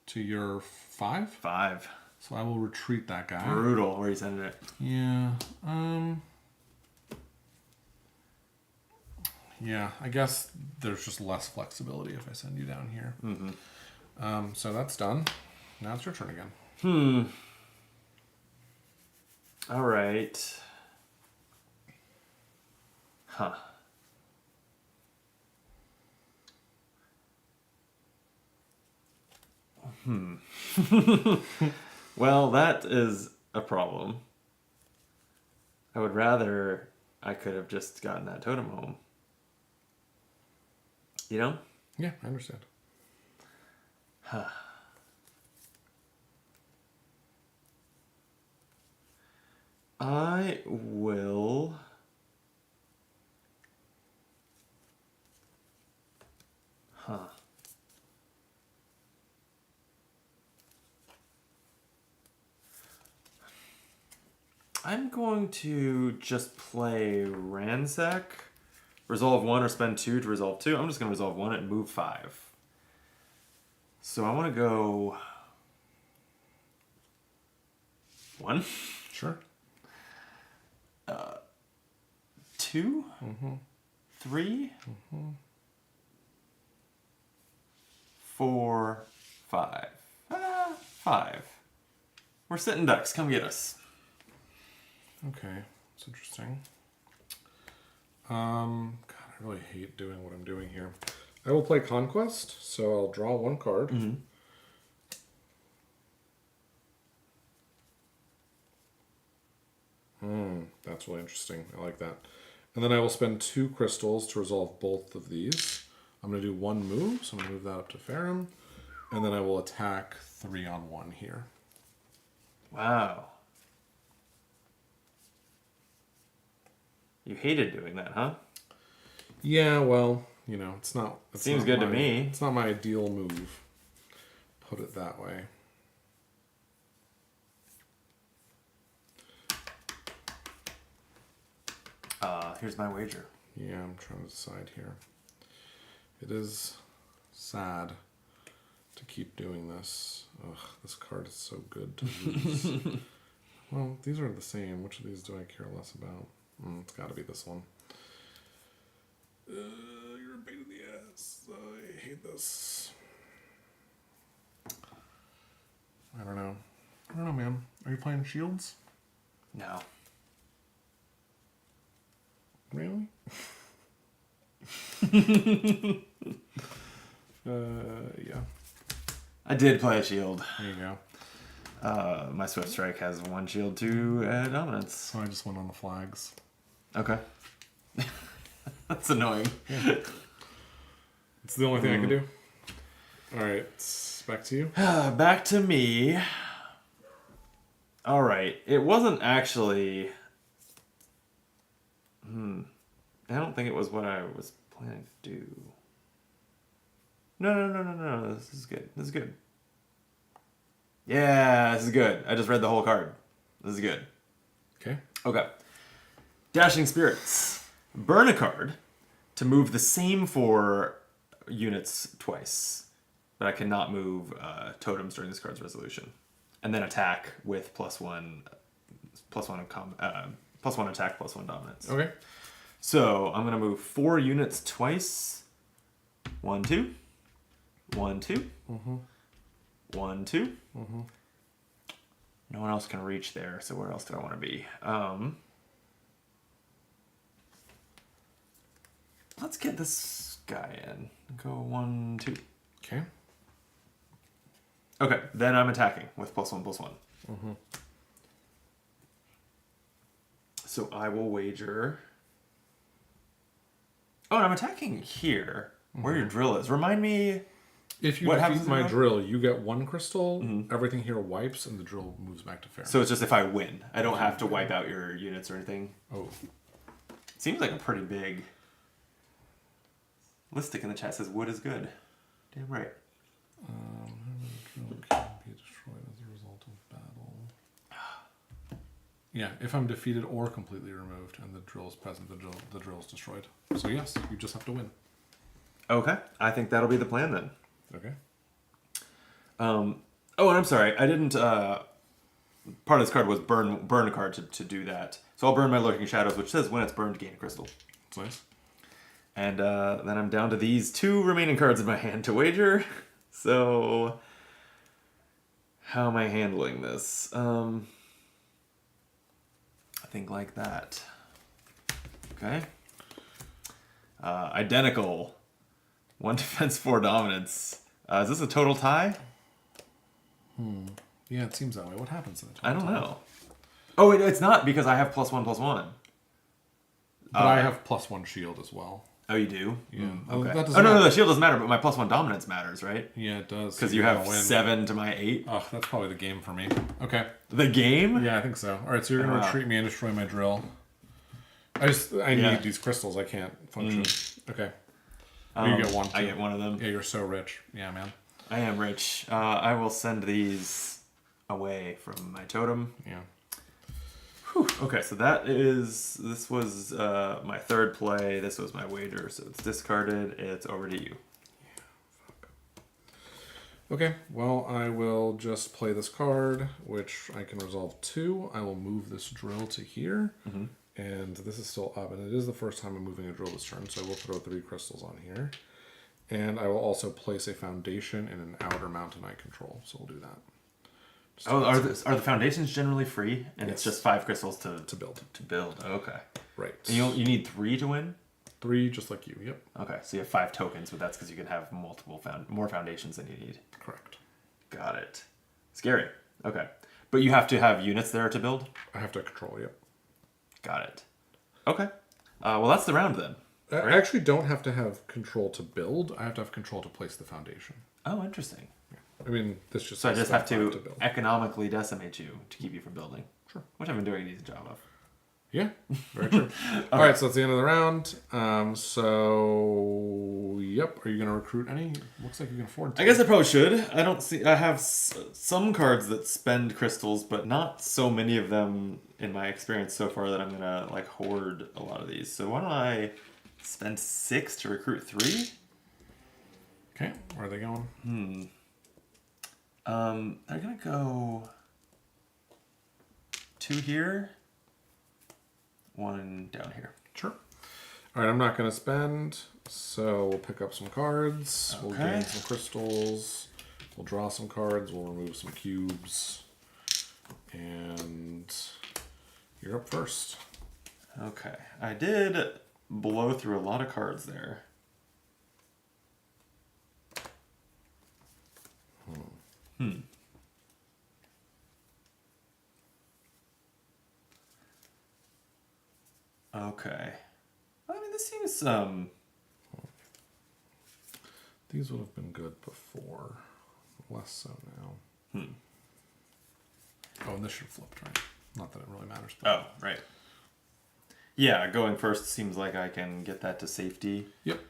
to your 5. 5. So I will retreat that guy. Brutal. Where are you sending it? Yeah. Yeah, I guess there's just less flexibility if I send you down here. So that's done. Now it's your turn again. All right. Huh. Well, that is a problem. I would rather I could have just gotten that totem home. You know? Yeah, I understand. I will... I'm going to just play Ransack. Resolve 1 or spend 2 to resolve 2. I'm just going to resolve 1 and move 5. So I want to go... 1. Sure. 2. 3. 4. 5. 5. We're sitting ducks. Come get us. Okay, that's interesting. God, I really hate doing what I'm doing here. I will play Conquest, so I'll draw 1 card. That's really interesting. I like that. And then I will spend 2 crystals to resolve both of these. I'm going to do 1 move, so I'm going to move that up to Farum. And then I will attack 3 on 1 here. Wow. You hated doing that, huh? Yeah, well, you know, it's not... Seems good to me. It's not my ideal move. Put it that way. Here's my wager. Yeah, I'm trying to decide here. It is sad to keep doing this. Ugh, this card is so good to lose. Well, these are the same. Which of these do I care less about? It's got to be this one. You're a pain in the ass. I hate this. I don't know. I don't know, man. Are you playing Shields? No. Really? Yeah. I did play a shield. There you go. My Swift Strike has 1 shield, 2 dominance. So I just went on the flags. Okay. That's annoying. Yeah. It's the only thing I can do. Alright, back to you. Back to me. Alright. It wasn't actually... I don't think it was what I was planning to do. No. This is good. This is good. Yeah, this is good. I just read the whole card. This is good. Okay. Okay. Dashing Spirits. Burn a card to move the same 4 units twice. But I cannot move totems during this card's resolution. And then attack with +1 attack, +1 dominance. Okay. So I'm going to move 4 units twice. 1, 2. 1, 2. 1, 2. No one else can reach there, so where else do I want to be? Let's get this guy in. Go 1, 2. Okay. Okay, then I'm attacking with +1/+1. So I will wager... Oh, and I'm attacking here, where your drill is. Remind me... If you What defeat happens my now? drill, you get 1 crystal, everything here wipes, and the drill moves back to fair. So it's just if I win. I don't have to wipe out your units or anything. Oh. Seems like a pretty big... Listic in the chat says wood is good. Damn right. Drill can be destroyed as a result of battle. Yeah, if I'm defeated or completely removed and the drill is present, the drill is destroyed. So yes, you just have to win. Okay, I think that'll be the plan then. Okay. Oh, and I'm sorry, I didn't... part of this card was burn a card to do that. So I'll burn my Lurking Shadows, which says when it's burned, gain a crystal. That's nice. And then I'm down to these 2 remaining cards in my hand to wager. So how am I handling this? I think like that. Okay. Identical. 1 defense, 4 dominance. Is this a total tie? Yeah, it seems that way. What happens in a I don't know. Oh, wait, it's not because I have +1/+1. But I have +1 shield as well. Oh, you do? Yeah. Okay. That doesn't Oh, no, matter. the shield doesn't matter, but my +1 dominance matters, right? Yeah, it does. Because So you you're have gonna win. 7 to my 8. Oh, that's probably the game for me. Okay. The game? Yeah, I think so. All right, so you're gonna Wow. retreat me and destroy my drill. I Yeah. need these crystals. I can't function. Okay. You get one. I too. get one of them. Yeah, you're so rich. Yeah, man. I am rich. I will send these away from my totem. Yeah. Whew. Okay, so this was my third play. This was my wager, so it's discarded. It's over to you. Okay, well, I will just play this card, which I can resolve 2. I will move this drill to here, and this is still up, and it is the first time I'm moving a drill this turn, so I will throw 3 crystals on here. And I will also place a foundation in an outer mountain I control, so we'll do that. Oh, are the foundations generally free? And it's Yes. just 5 crystals to build. To build. Okay. Right. And you need 3 to win? 3, just like you. Yep. Okay, so you have 5 tokens, but that's because you can have more foundations than you need. Correct. Got it. Scary. Okay. But you have to have units there to build? I have to control, yep. Got it. Okay. Well, that's the round then. I actually don't have to have control to build. I have to have control to place the foundation. Oh, interesting. I mean, this just... So I says just have stuff I to build. economically decimate you to keep you from building. Sure. Which I've been doing a decent job of. Yeah, very true. All right, so that's the end of the round. So, yep. Are you going to recruit any? Looks like you can afford to. I guess I probably should. I don't see. I have some cards that spend crystals, but not so many of them in my experience so far that I'm gonna like hoard a lot of these. So why don't I spend 6 to recruit 3? Okay, where are they going? They're gonna go 2 here, 1 down here. Sure. All right, I'm not going to spend, so we'll pick up some cards. We'll Okay. gain some crystals. We'll draw some cards. We'll remove some cubes. And you're up first. Okay, I did blow through a lot of cards there. Okay. I mean, this seems These would have been good before. Less so now. Oh, and this should have flipped, right? Not that it really matters. But... Oh, right. Yeah, going first seems like I can get that to safety. Yep.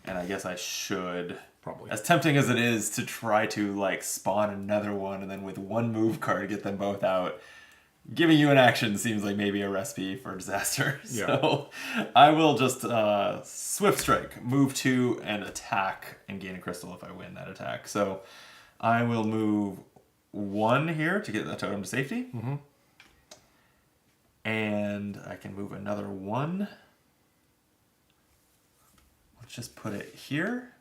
And I guess I should. Probably. As tempting as it is to try to, like, spawn another one and then with 1 move card get them both out, giving you an action seems like maybe a recipe for disaster. Yeah. So I will just Swift Strike, move 2, and attack and gain a crystal if I win that attack. So I will move 1 here to get that totem to safety. And I can move another 1. Let's just put it here.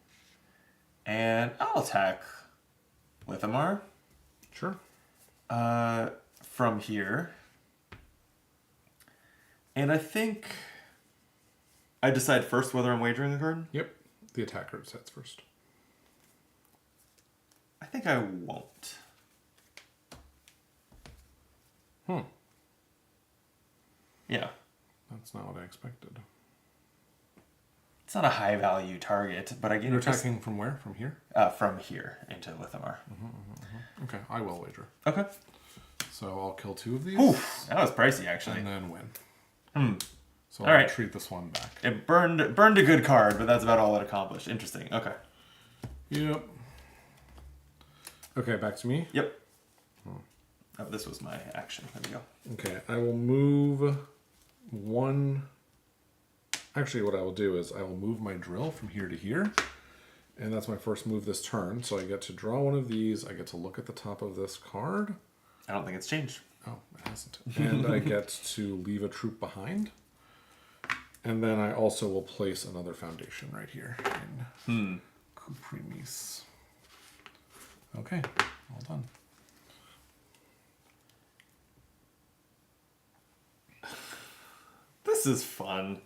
And I'll attack Lithamar. Sure. From here. And I think I decide first whether I'm wagering a card. Yep. The attacker sets first. I think I won't. Yeah. That's not what I expected. It's not a high value target, but I get You're attacking from where? From here? from here into Lithamar. Okay, I will wager. Okay. So I'll kill 2 of these. Oof, that was pricey actually. And then win. So All I'll right. treat this one back. It burned a good card, but that's about all it accomplished. Interesting. Okay. Yep. Okay, back to me. Yep. Oh, this was my action. There we go. Okay, I will move 1. Actually, what I will do is I will move my drill from here to here. And that's my first move this turn. So I get to draw 1 of these. I get to look at the top of this card. I don't think it's changed. Oh, it hasn't. And I get to leave a troop behind. And then I also will place another foundation right here in Cuprimis. Okay, well done. This is fun.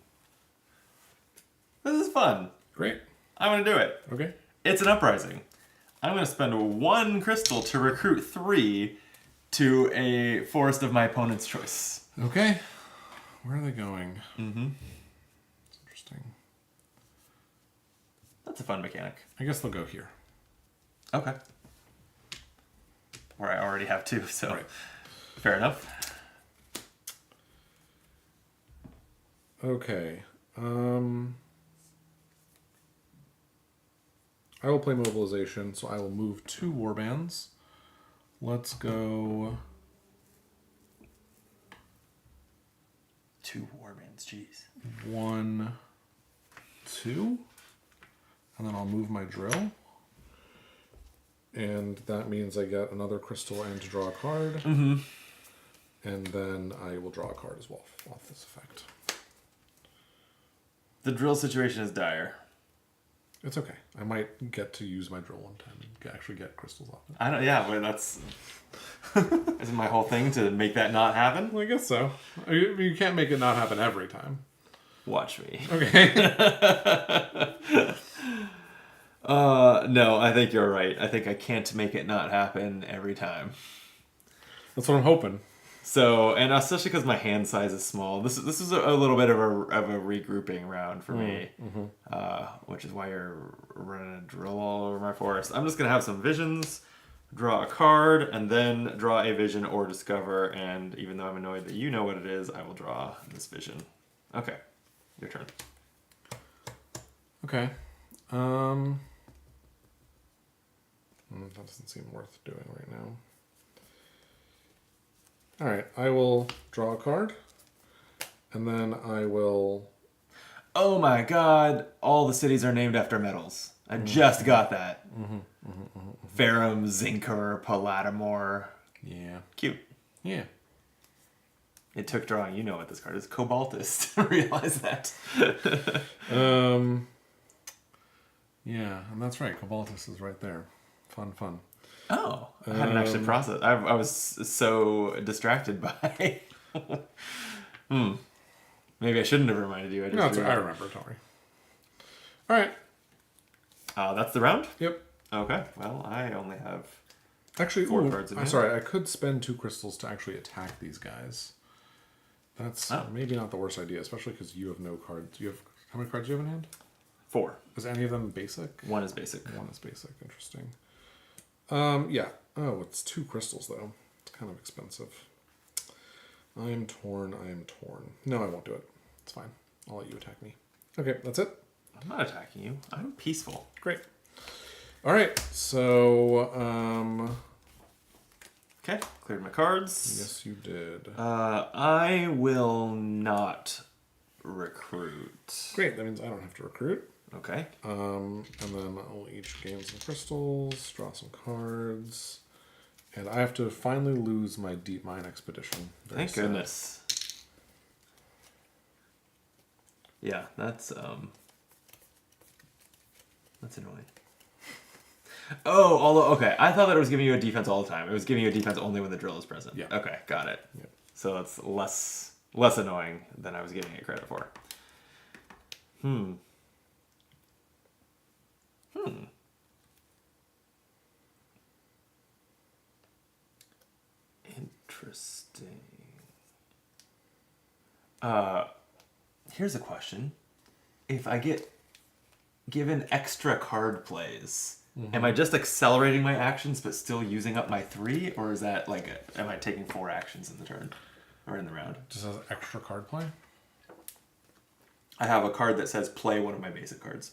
This is fun. Great. I'm going to do it. Okay. It's an uprising. I'm going to spend 1 crystal to recruit 3 to a forest of my opponent's choice. Okay. Where are they going? It's interesting. That's a fun mechanic. I guess they'll go here. Okay. Where I already have 2, so Right. fair enough. Okay. I will play mobilization, so I will move 2 warbands. Let's go 2 warbands, jeez. 1, 2, and then I'll move my drill. And that means I get another crystal and to draw a card. Mm-hmm. And then I will draw a card as well off this effect. The drill situation is dire. It's okay. I might get to use my drill one time and actually get crystals off it. I don't. Yeah, but that's isn't my whole thing to make that not happen. Well, I guess so. You can't make it not happen every time. Watch me. Okay. No, I think you're right. I think I can't make it not happen every time. That's what I'm hoping. So, and especially because my hand size is small, this is a little bit of a regrouping round for me, which is why you're running a drill all over my forest. I'm just gonna have some visions, draw a card, and then draw a vision or discover. And even though I'm annoyed that you know what it is, I will draw this vision. Okay, your turn. Okay. That doesn't seem worth doing right now. All right, I will draw a card, and then I will... Oh my god, all the cities are named after metals. I just got that. Ferrum, Zinker, Pallatimore. Yeah. Cute. Yeah. It took drawing. You know what this card is. Cobaltist. To realize that. Yeah, and that's right. Cobaltus is right there. Fun. Oh, I hadn't actually processed. I was so distracted by. Maybe I shouldn't have reminded you. No, I remember. Don't worry. All right. That's the round? Yep. Okay. Well, I only have Actually, 4 cards in I'm hand. sorry. I could spend 2 crystals to actually attack these guys. That's maybe not the worst idea, especially because you have no cards. You have how many cards do you have in hand? 4. Is any of them basic? 1 is basic. 1 is basic. Interesting. Yeah. Oh, it's 2 crystals though. It's kind of expensive. I am torn. No, I won't do it. It's fine. I'll let you attack me. Okay, that's it. I'm not attacking you. I'm peaceful. Great. All right. So, Okay. Cleared my cards. yes, you did. I will not recruit. Great. That means I don't have to recruit. Okay. And then I'll each gain some crystals, draw some cards, and I have to finally lose my deep mine expedition. Very Thank sad. goodness. Yeah, that's annoying. Oh, although okay, I thought that it was giving you a defense all the time. It was giving you a defense only when the drill is present. Yeah. Okay, got it. Yep. So it's less annoying than I was giving it credit for. Interesting. Here's a question. If I get given extra card plays, am I just accelerating my actions but still using up my 3? Or is that like, am I taking 4 actions in the turn? Or in the round? Just has extra card play? I have a card that says play one of my basic cards.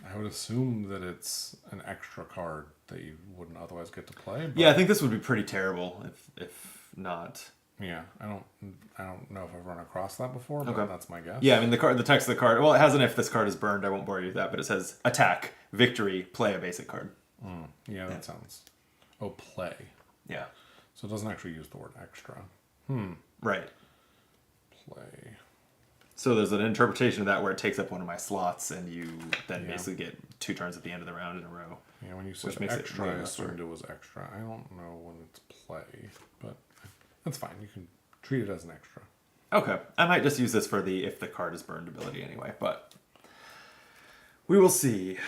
I would assume that it's an extra card that you wouldn't otherwise get to play. But Yeah, I think this would be pretty terrible if not. yeah, I don't know if I've run across that before, but Okay. that's my guess. Yeah, I mean the text of the card. Well, it has an if this card is burned. I won't bore you with that, but it says attack, victory, play a basic card. Yeah, that sounds. Oh, play. Yeah, So it doesn't actually use the word extra. right. Play. So there's an interpretation of that where it takes up one of my slots, and you then Yeah. basically get 2 turns at the end of the round in a row. Yeah, when you said makes it extra, way I less assumed it was extra. I don't know when it's play, but that's fine. You can treat it as an extra. Okay, I might just use this for the if the card is burned ability anyway, but we will see.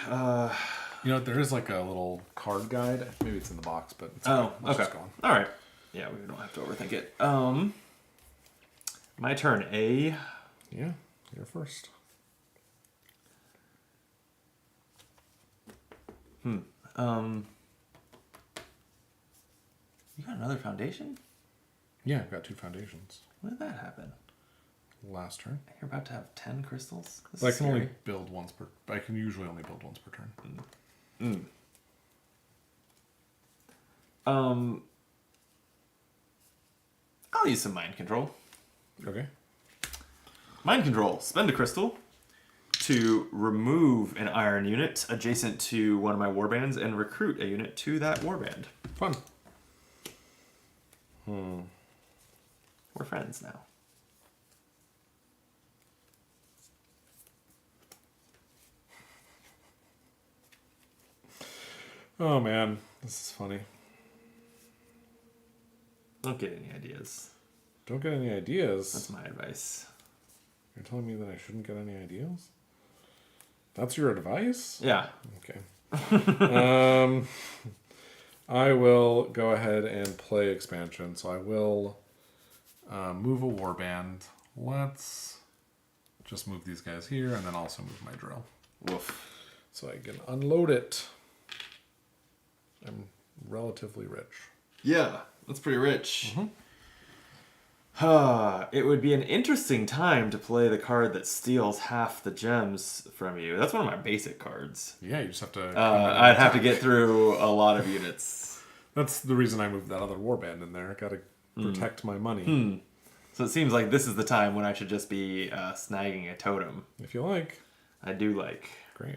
You know, there is like a little card guide. Maybe it's in the box, but it's Oh, Let's okay. just go on. All right. Yeah, we don't have to overthink it. My turn. A Yeah, you're first. You got another foundation? Yeah, I've got 2 foundations. When did that happen? Last turn. You're about to have 10 crystals? This But I is can only scary. build once per... I can usually only build once per turn. I'll use some mind control. Okay. Mind control. Spend a crystal to remove an iron unit adjacent to one of my warbands and recruit a unit to that warband. Fun. We're friends now. Oh, man. This is funny. Don't get any ideas. Don't get any ideas. That's my advice. You're telling me that I shouldn't get any ideas? That's your advice? Yeah. Okay. I will go ahead and play expansion. So I will move a warband. Let's just move these guys here and then also move my drill. Woof. So I can unload it. I'm relatively rich. Yeah, that's pretty rich. It would be an interesting time to play the card that steals half the gems from you. That's one of my basic cards. Yeah, you just have to... I'd have to get through a lot of units. That's the reason I moved that other warband in there. Got to protect my money. So it seems like this is the time when I should just be snagging a totem. If you like. I do like. Great.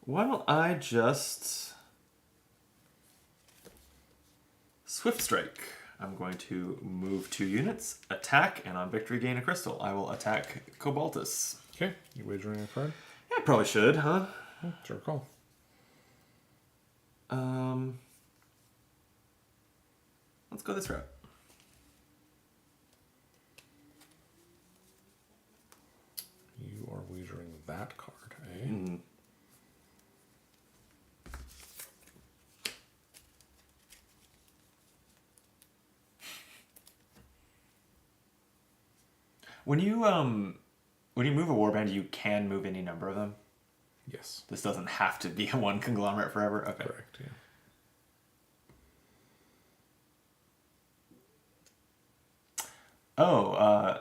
Why don't I just Swift Strike? I'm going to move 2 units, attack, and on victory gain a crystal. I will attack Cobaltus. Okay, you wagering a card? Yeah, I probably should, huh? It's your call. Let's go this route. You are wagering that card, eh? When you move a warband, you can move any number of them. Yes. This doesn't have to be one conglomerate forever. Okay. Correct, yeah. Oh,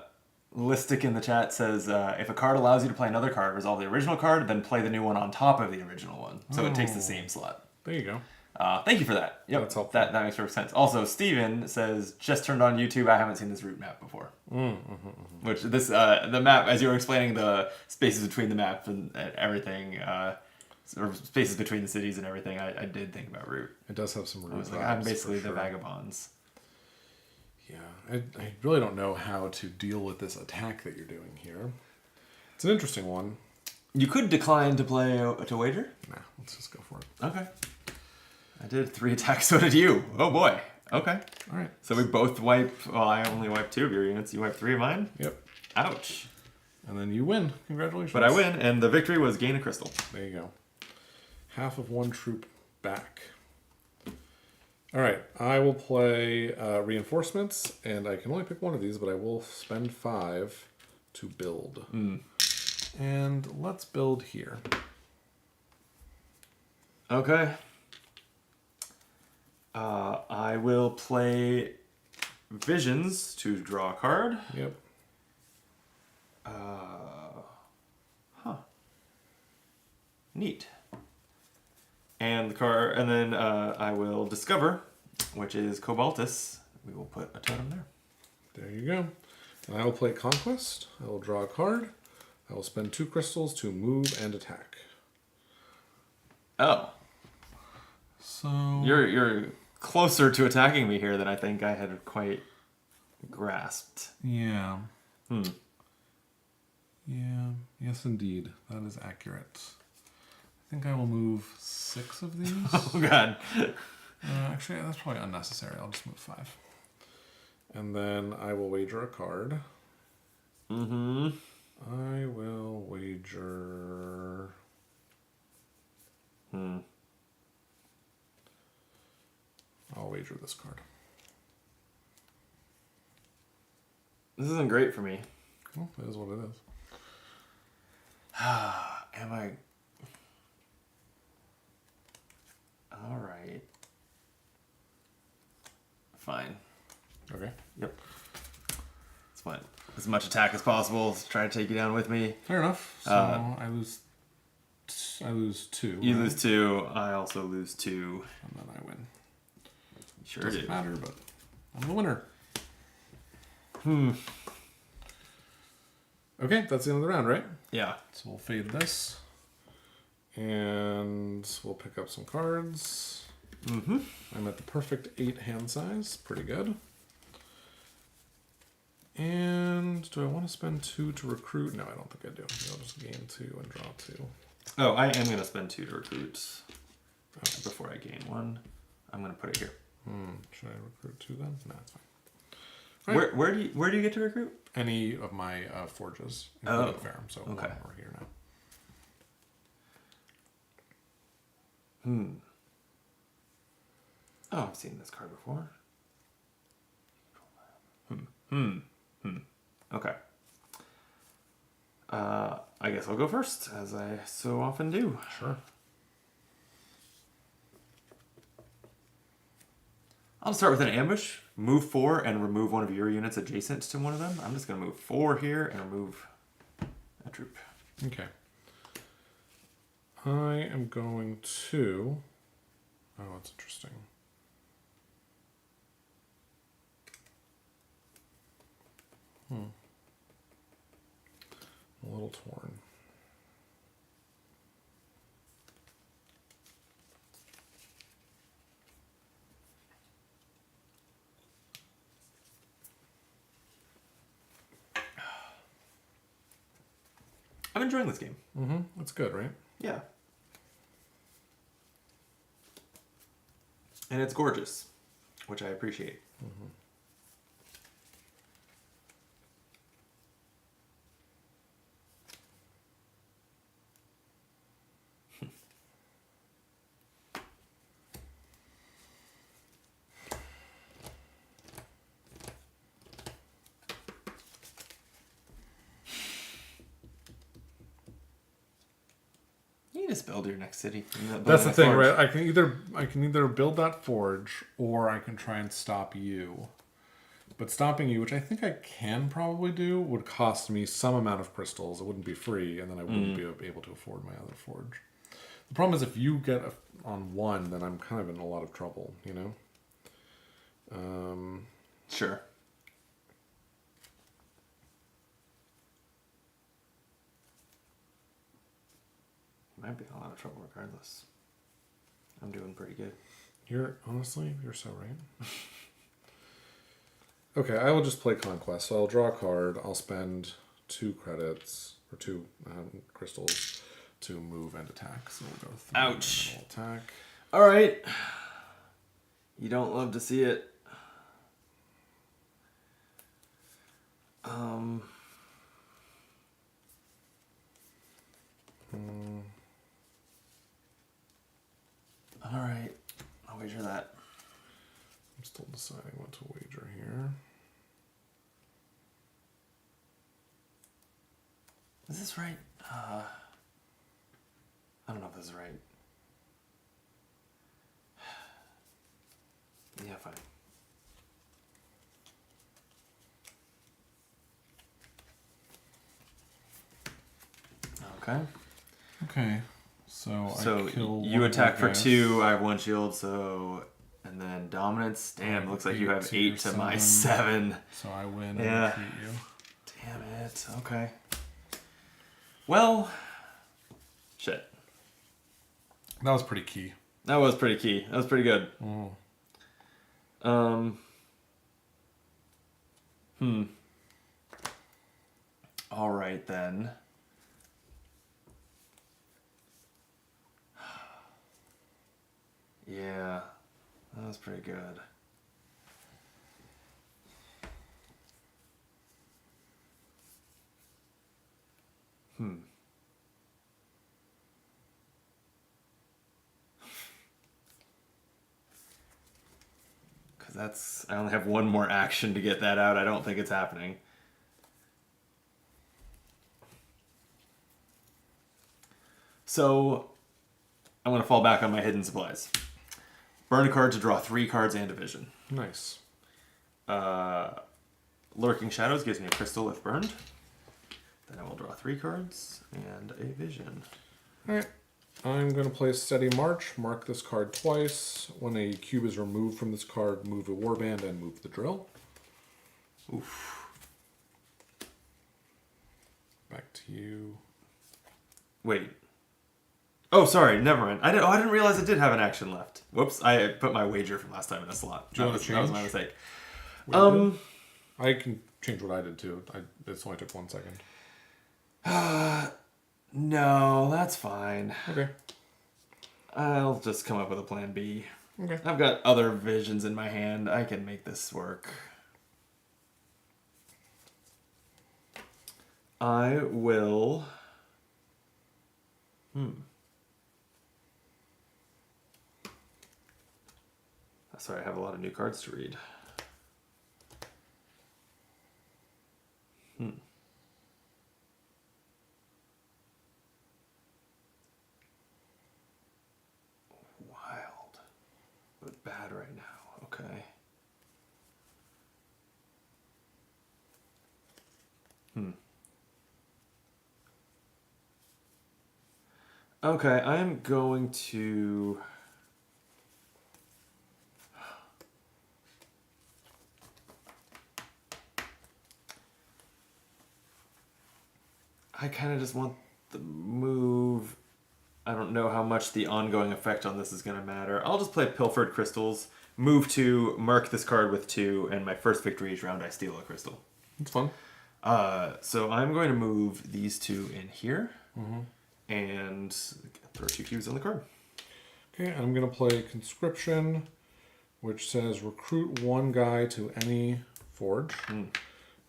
Listic in the chat says, if a card allows you to play another card, resolve the original card, then play the new one on top of the original one. So it takes the same slot. There you go. Thank you for that. Yep, That's helpful. that makes perfect sense. Also, Steven says, just turned on YouTube. I haven't seen this route map before. Which this the map, as you were explaining the spaces between the map and everything, or spaces between the cities and everything, I did think about route. It does have some root I was like, vibes, I'm basically for the sure. vagabonds. Yeah, I really don't know how to deal with this attack that you're doing here. It's an interesting one. You could decline to play to wager. Nah, let's just go for it. Okay. I did 3 attacks, so did you. Oh boy. Okay. All right. So we both wipe, well, I only wipe 2 of your units. You wipe 3 of mine? Yep. Ouch. And then you win. Congratulations. But I win, and the victory was gain a crystal. There you go. Half of 1 troop back. All right. I will play reinforcements, and I can only pick one of these, but I will spend 5 to build. And let's build here. Okay. I will play Visions to draw a card. Yep. Neat. And the card, and then I will Discover, which is Cobaltus. We will put a totem there. There you go. And I will play Conquest. I will draw a card. I will spend 2 crystals to move and attack. Oh. So You're closer to attacking me here than I think I had quite grasped. yeah. Yeah. Yes, indeed. That is accurate. I think I will move 6 of these. Oh god. Actually, that's probably unnecessary. I'll just move 5. And then I will wager a card. I will wager I'll wager this card. This isn't great for me. Well, it is what it is. Am I... Alright. Fine. Okay. Yep. It's fine. As much attack as possible. Try to take you down with me. Fair enough. So I lose 2. You lose 2. I also lose 2. And then I win. Sure Doesn't do. matter, but I'm the winner. Okay, that's the end of the round, right? Yeah. So we'll fade this. And we'll pick up some cards. I'm at the perfect 8 hand size. Pretty good. And do I want to spend 2 to recruit? No, I don't think I do. I'll just gain 2 and draw 2. Oh, I am going to spend 2 to recruit before I gain 1. I'm going to put it here. Should I recruit 2 then? No, it's fine. Right. Where do you get to recruit? Any of my forges, including Ferrum. So okay. We're here now. Oh, I've seen this card before. Okay. I guess I'll go first, as I so often do. Sure. I'll start with an ambush. Move 4 and remove one of your units adjacent to one of them. I'm just going to move 4 here and remove a troop. Okay. I am going to... Oh, that's interesting. I'm a little torn. I'm enjoying this game. That's good, right? Yeah. And it's gorgeous, which I appreciate. You just build your next city. That's the thing, right? I can either build that forge or I can try and stop you. But stopping you, which I think I can probably do, would cost me some amount of crystals. It wouldn't be free, and then I wouldn't be able to afford my other forge. The problem is if you get on 1, then I'm kind of in a lot of trouble, you know? Sure. Might be in a lot of trouble regardless. I'm doing pretty good. You're so right. Okay, I will just play Conquest. So I'll draw a card. I'll spend 2 credits or 2 crystals to move and attack. So we'll go 3. Ouch. And we'll attack. All right. You don't love to see it. All right. I'll wager that. I'm still deciding what to wager here. Is this right? I don't know if this is right. Yeah, fine. Okay. Okay. So I kill you one attack of for your guys. 2. I have 1 shield. So, and then dominance. Damn, looks like you have 8 to my 7. So I win Yeah. and retreat you. Damn it. Okay. Well, shit. That was pretty key. That was pretty key. That was pretty good. All right then. Yeah, that was pretty good. Because I only have one more action to get that out. I don't think it's happening. So I'm going to fall back on my hidden supplies. Burn a card to draw 3 cards and a vision. Nice. Lurking Shadows gives me a crystal if burned. Then I will draw 3 cards and a vision. Alright. I'm going to play Steady March. Mark this card twice. When a cube is removed from this card, move a warband and move the drill. Oof. Back to you. Wait. Oh, sorry. Never mind. I didn't realize I did have an action left. Whoops. I put my wager from last time in a slot. Do you want to change? That was my mistake. I can change what I did too. This only took 1 second. No, that's fine. Okay. I'll just come up with a plan B. Okay. I've got other visions in my hand. I can make this work. I will... Sorry, I have a lot of new cards to read. Wild. But bad right now. Okay. Okay, I am going to... I kind of just want the move. I don't know how much the ongoing effect on this is going to matter. I'll just play Pilfered Crystals, move 2, mark this card with 2, and my first victory each round I steal a crystal. It's fun. So I'm going to move these 2 in here, and throw 2 cubes on the card. Okay, I'm going to play Conscription, which says recruit 1 guy to any forge, and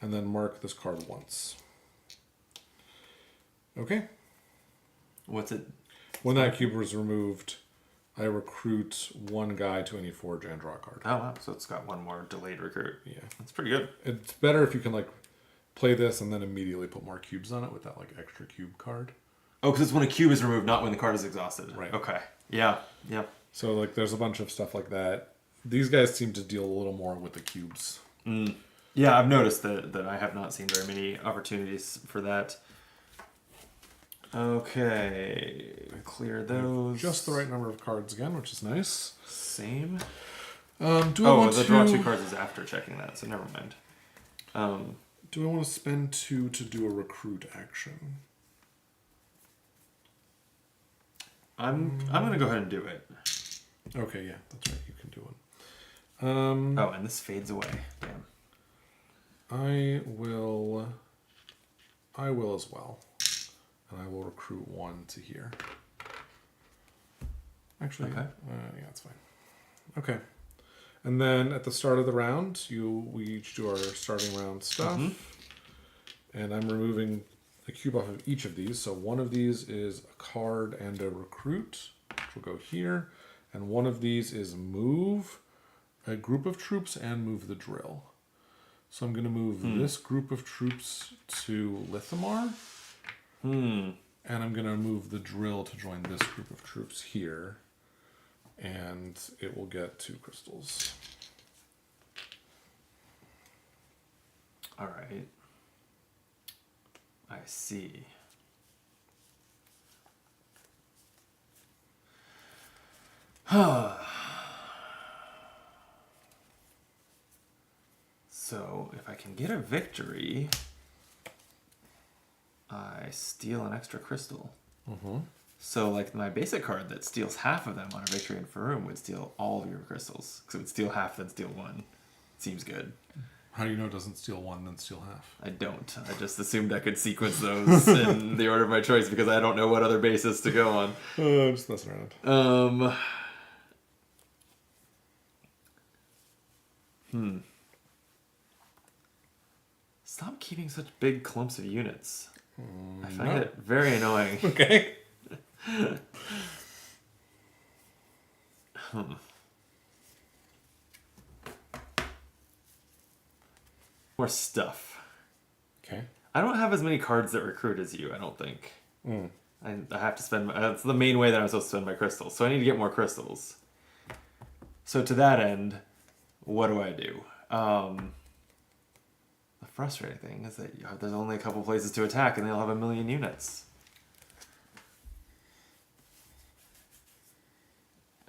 then mark this card once. Okay. What's it? When that cube was removed, I recruit 1 guy to any forge and draw a card. Oh, wow. So it's got 1 more delayed recruit. Yeah. That's pretty good. It's better if you can, like, play this and then immediately put more cubes on it with that, like, extra cube card. Oh, because it's when a cube is removed, not when the card is exhausted. Right. Okay. Yeah. Yeah. So, like, there's a bunch of stuff like that. These guys seem to deal a little more with the cubes. Yeah, I've noticed that I have not seen very many opportunities for that. Okay, clear those. Just the right number of cards again, which is nice. Same. Do I want the to draw 2 cards is after checking that, so never mind. Do I want to spend 2 to do a recruit action? I'm gonna go ahead and do it. Okay, yeah, that's right. You can do one. Oh, and this fades away. Damn. I will as well. And I will recruit 1 to here. Actually, Okay. Yeah, that's fine. Okay. And then at the start of the round, we each do our starting round stuff. And I'm removing a cube off of each of these. So one of these is a card and a recruit, which will go here. And one of these is move a group of troops and move the drill. So I'm going to move this group of troops to Lithamar. And I'm going to move the drill to join this group of troops here. And it will get 2 crystals. All right. I see. So if I can get a victory, I steal an extra crystal. So like my basic card that steals half of them on a victory in Faroum would steal all of your crystals. Because it would steal half, then steal 1. Seems good. How do you know it doesn't steal 1, then steal half? I don't. I just assumed I could sequence those in the order of my choice because I don't know what other basis to go on. I'm just messing around. Stop keeping such big clumps of units. I find it very annoying. Okay. More stuff. Okay. I don't have as many cards that recruit as you, I don't think. I have to spend... That's the main way that I'm supposed to spend my crystals. So I need to get more crystals. So to that end, what do I do? The frustrating thing is that there's only a couple places to attack and they'll have 1,000,000 units.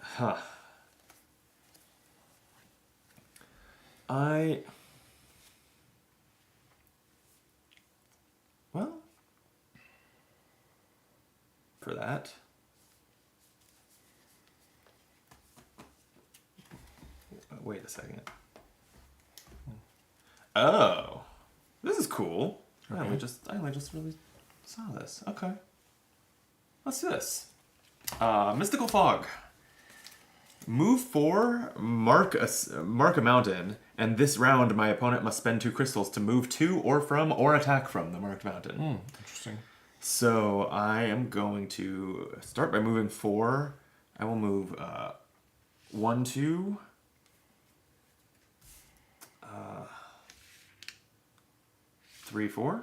Huh. Well, for that, wait a second. Oh, this is cool. Okay. I only just really saw this. Okay, let's do this. Mystical Fog. Move 4, mark a mountain, and this round my opponent must spend 2 crystals to move to or from or attack from the marked mountain. Interesting. So I am going to start by moving 4. I will move 1, 2, 3, 4.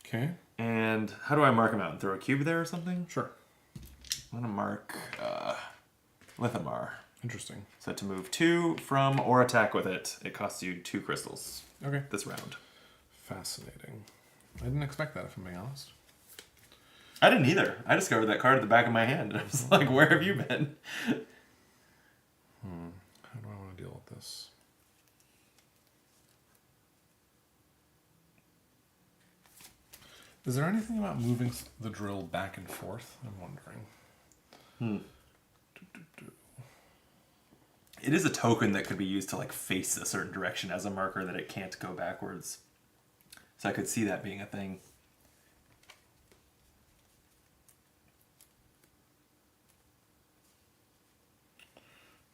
Okay. And how do I mark a mountain? Throw a cube there or something? Sure. I'm going to mark Lithamar. Interesting. So to move 2 from or attack with it, it costs you 2 crystals. Okay. This round. Fascinating. I didn't expect that, if I'm being honest. I didn't either. I discovered that card at the back of my hand, and I was like, where have you been? How do I want to deal with this? Is there anything about moving the drill back and forth? I'm wondering. It is a token that could be used to like face a certain direction as a marker that it can't go backwards. So I could see that being a thing.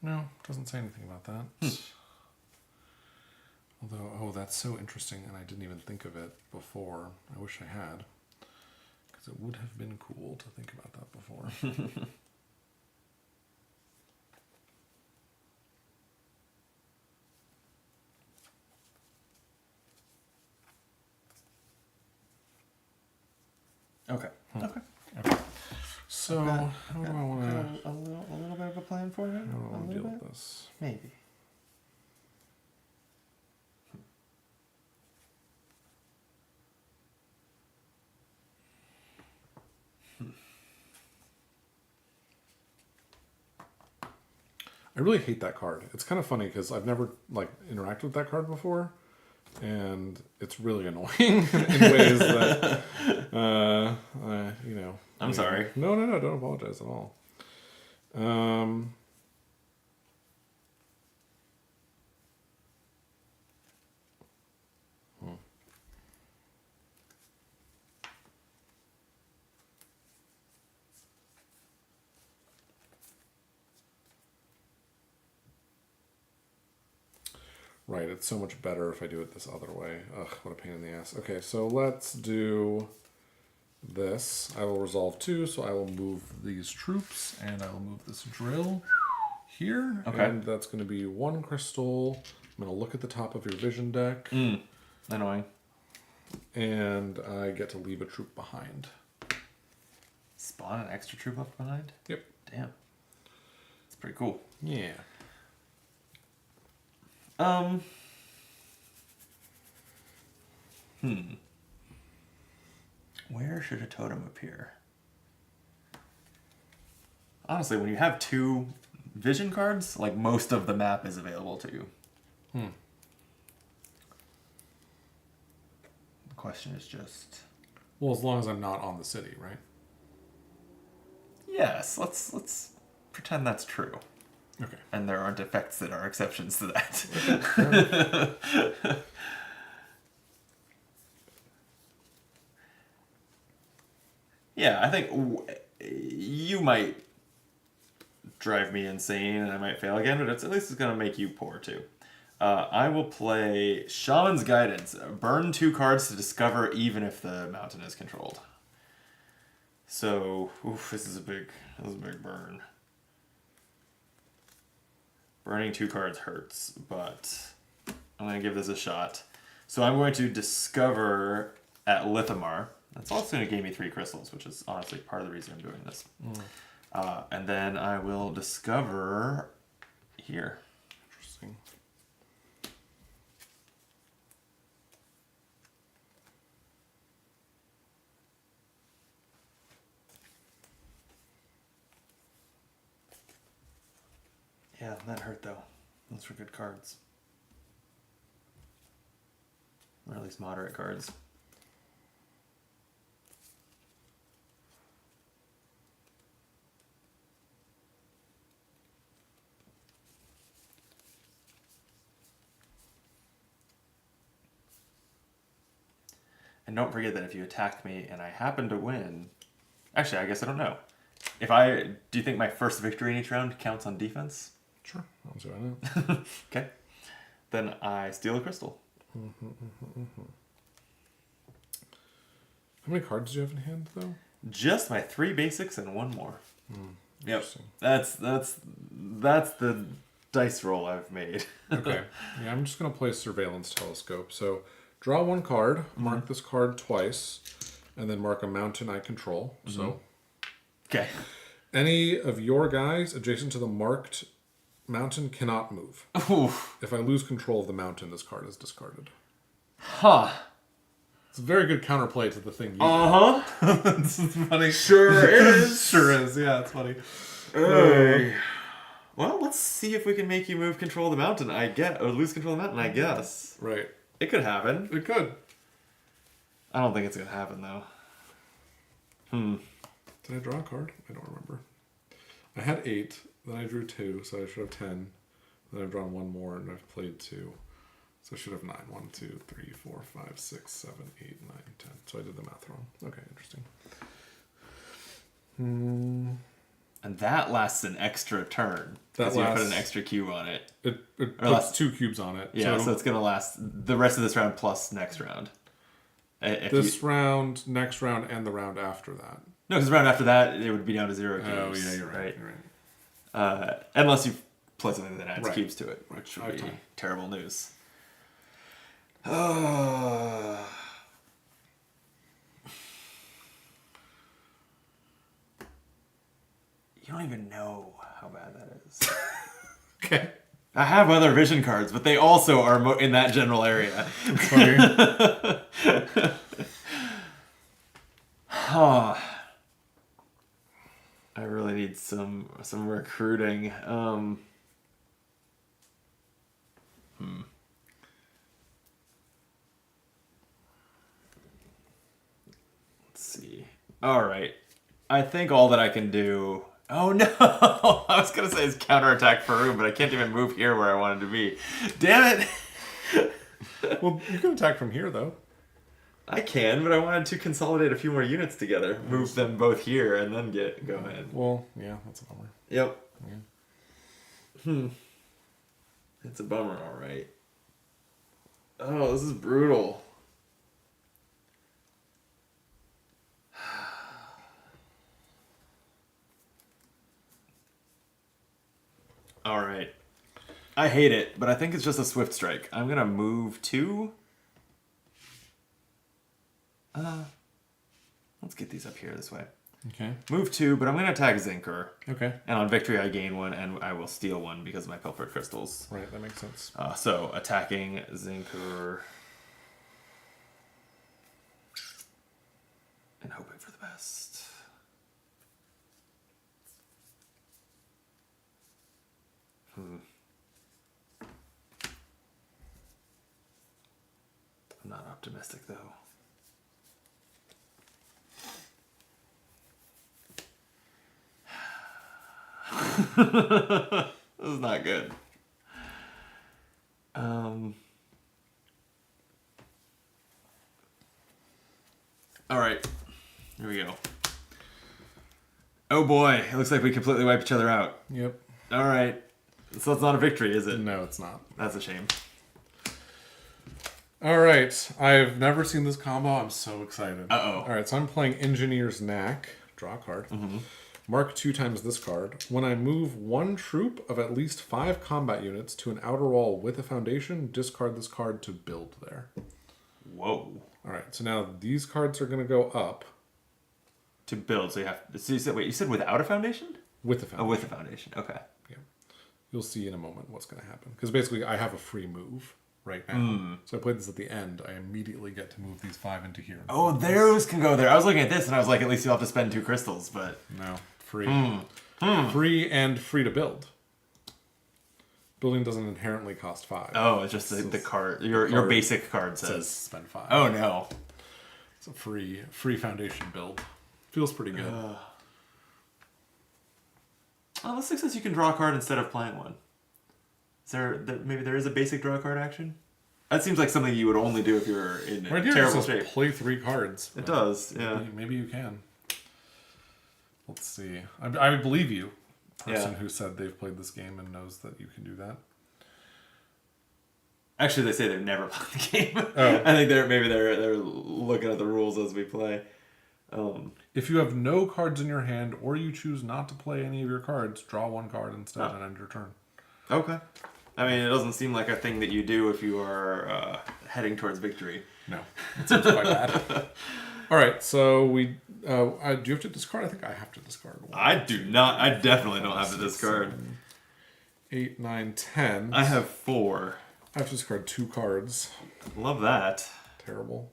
No, doesn't say anything about that. Although, oh, that's so interesting, and I didn't even think of it before. I wish I had. Because it would have been cool to think about that before. Okay. Okay. Okay. So, how do I want to... A little bit of a plan for it? How do I want to deal with this? Maybe. I really hate that card. It's kind of funny because I've never like interacted with that card before, and it's really annoying in ways that you know. I'm sorry. No, don't apologize at all. Right, it's so much better if I do it this other way. Ugh, what a pain in the ass. Okay, so let's do this. I will resolve 2, so I will move these troops, and I will move this drill here. Okay. And that's going to be 1 crystal. I'm going to look at the top of your vision deck. Annoying. And I get to leave a troop behind. Spawn an extra troop left behind? Yep. Damn. It's pretty cool. Yeah. Where should a totem appear? Honestly, when you have 2 vision cards, like most of the map is available to you. The question is just... Well, as long as I'm not on the city, right? Yes, let's pretend that's true. Okay. And there aren't effects that are exceptions to that. Yeah, I think you might drive me insane and I might fail again, but at least it's going to make you poor too. I will play Shaman's Guidance. Burn 2 cards to discover even if the mountain is controlled. So, this is a big burn. Burning 2 cards hurts, but I'm going to give this a shot. So I'm going to discover at Lithamar. That's also going to give me 3 crystals, which is honestly part of the reason I'm doing this. And then I will discover here. Interesting. Yeah, that hurt though. Those were good cards. Or at least moderate cards. And don't forget that if you attack me and I happen to win... Actually, I guess I don't know. Do you think my first victory in each round counts on defense? Sure. I'll see what I know. Okay. Then I steal a crystal. How many cards do you have in hand, though? Just my 3 basics and 1 more. Yep. That's the dice roll I've made. Okay. Yeah, I'm just going to play Surveillance Telescope. So draw 1 card, mark this card twice, and then mark a mountain I control. So Okay. any of your guys adjacent to the marked mountain cannot move. Oof. If I lose control of the mountain, this card is discarded. Huh. It's a very good counterplay to the thing you Uh-huh. It's funny. Sure is. Sure is. Yeah, it's funny. Well, let's see if we can make you move control of the mountain, or lose control of the mountain, I guess. Right. It could happen. It could. I don't think it's going to happen, though. Did I draw a card? I don't remember. I had 8, then I drew 2, so I should have 10. Then I've drawn 1 more, and I've played 2. So I should have 9. 1, 2, 3, 4, 5, 6, 7, 8, 9, 10. So I did the math wrong. Okay, interesting. And that lasts an extra turn. Because you put an extra cube on it. It puts 2 cubes on it. Yeah, so it's going to last the rest of this round plus next round. Round, next round, and the round after that. No, because the round after that, it would be down to 0 cubes. Oh, yeah, you're right. You're right. Unless you play something that adds Right. cubes to it, which would be time. terrible news. You don't even know how bad that is. Okay. I have other vision cards, but they also are in that general area. Funny. I really need some recruiting. Let's see. All right. I think all that I can do... Oh no! I was going to say is counterattack Farouk, but I can't even move here where I wanted to be. Damn it! Well, you can attack from here, though. I can, but I wanted to consolidate a few more units together. Move them both here and then go ahead. Well, yeah, that's a bummer. Yep. Yeah. It's a bummer, alright. Oh, this is brutal. Alright. I hate it, but I think it's just a swift strike. I'm gonna move 2. Let's get these up here this way. Okay. Move 2, but I'm gonna attack Zinker. Okay. And on victory, I gain 1, and I will steal 1 because of my pilfered crystals. Right, that makes sense. So attacking Zinker and hoping for the best. I'm not optimistic though. This is not good. All right, here we go. Oh boy, it looks like we completely wiped each other out. Yep. All right, so it's not a victory, is it? No, it's not. That's a shame. All right. I've never seen this combo. I'm so excited. Uh-oh. All right, so I'm playing Engineer's Knack. Draw a card. Mark 2 times this card. When I move one troop of at least 5 combat units to an outer wall with a foundation, discard this card to build there. Whoa. All right, so now these cards are going to go up. To build, so you have. So you said, wait, you said without a foundation? With a foundation. Oh, with a foundation. Okay. Yeah. You'll see in a moment what's going to happen. Because basically, I have a free move right now. So I played this at the end. I immediately get to move these 5 into here. Oh, those can go there. I was looking at this and I was like, at least you'll have to spend 2 crystals, but. No, free. Free and free to build. Building doesn't inherently cost 5. Oh, it's just the card. Your basic card says spend 5. Oh no. It's a free foundation build. Feels pretty good. Oh, this says you can draw a card instead of playing one. Is maybe there is a basic draw card action? That seems like something you would only do if you were in Right here terrible it says shape. play 3 cards. It does, yeah. Maybe you can. Let's see. I believe you, person who said they've played this game and knows that you can do that. Actually, they say they've never played the game. Oh. I think they're looking at the rules as we play. If you have no cards in your hand or you choose not to play any of your cards, draw 1 card instead and end your turn. Okay. I mean, it doesn't seem like a thing that you do if you are heading towards victory. No, it seems quite bad. All right, so we do you have to discard? I think I have to discard 1. I do not. I definitely don't have to discard. 8, 9, 10. I have 4. I have to discard 2 cards. Love that. Terrible.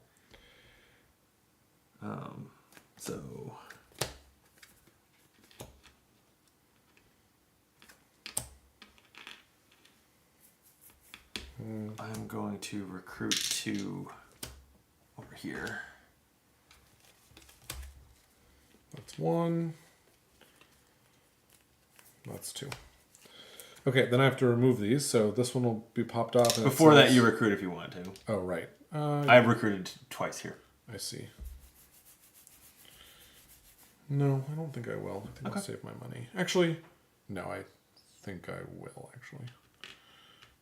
So I'm going to recruit 2 over here. That's 1. That's 2. Okay, then I have to remove these, so this one will be popped off. Before that, you recruit if you want to. Oh, right. I've recruited twice here. I see. No, I don't think I will. I think I'll save my money. Actually, no, I think I will, actually.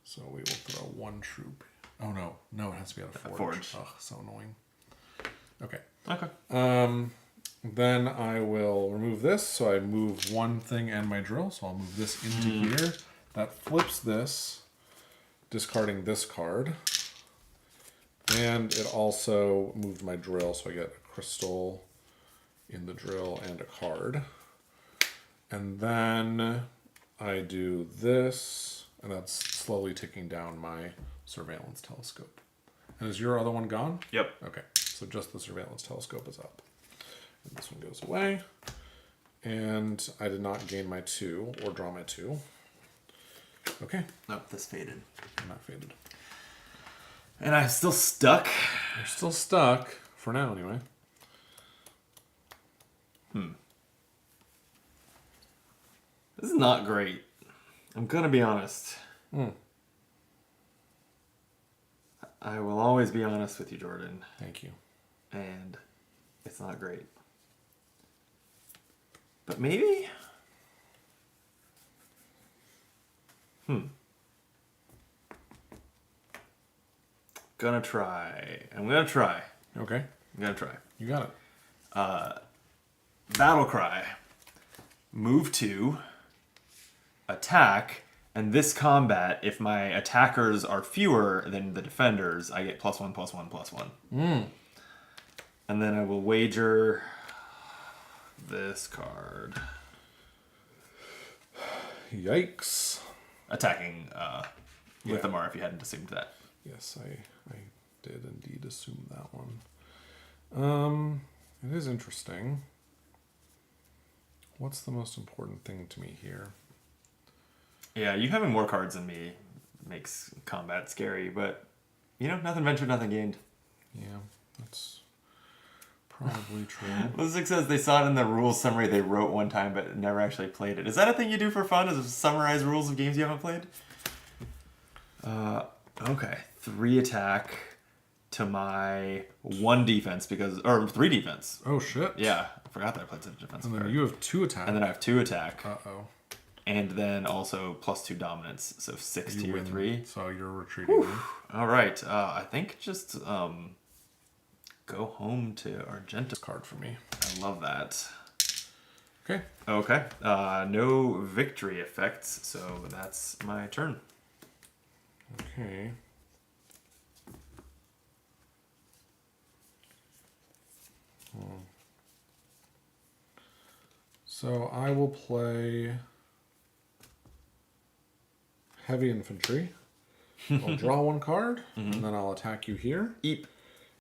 So we will throw 1 troop. Oh, no. No, it has to be out of forge. Ugh, so annoying. Okay. Okay. Then I will remove this. So I move 1 thing and my drill. So I'll move this into here. That flips this, discarding this card. And it also moved my drill, so I get a crystal in the drill and a card. And then I do this, and that's slowly ticking down my surveillance telescope. And is your other one gone? Yep. Okay, so just the surveillance telescope is up. And this one goes away. And I did not gain my 2 or draw my 2. Okay. Nope, this faded. I'm not faded. And I'm still stuck. You're still stuck, for now anyway. This is not great. I'm gonna be honest. I will always be honest with you, Jordan. Thank you. And it's not great. But maybe? Gonna try. I'm gonna try. Okay. I'm gonna try. You got it. Battle cry. Move 2. Attack. And this combat, if my attackers are fewer than the defenders, I get +1/+1/+1. And then I will wager this card. Yikes. Attacking with the Mar if you hadn't assumed that. Yes, I did indeed assume that one. It is interesting. What's the most important thing to me here? Yeah, you having more cards than me makes combat scary, but, you know, nothing ventured, nothing gained. Yeah, that's probably true. Lizzik says they saw it in the rules summary they wrote one time, but never actually played it. Is that a thing you do for fun, is summarize rules of games you haven't played? Okay. 3 attack to my 1 defense, or 3 defense. Oh, shit. Yeah, I forgot that I played such a defensive And then card. you have 2 attack. And then I have 2 attack. Uh-oh. And then also +2 dominance, so 6 to your 3. So you're retreating. All right, I think just go home to Argenta. Card for me. I love that. Okay. Okay. No victory effects, so that's my turn. Okay. So I will play heavy infantry. I'll draw one card, and then I'll attack you here. Eep.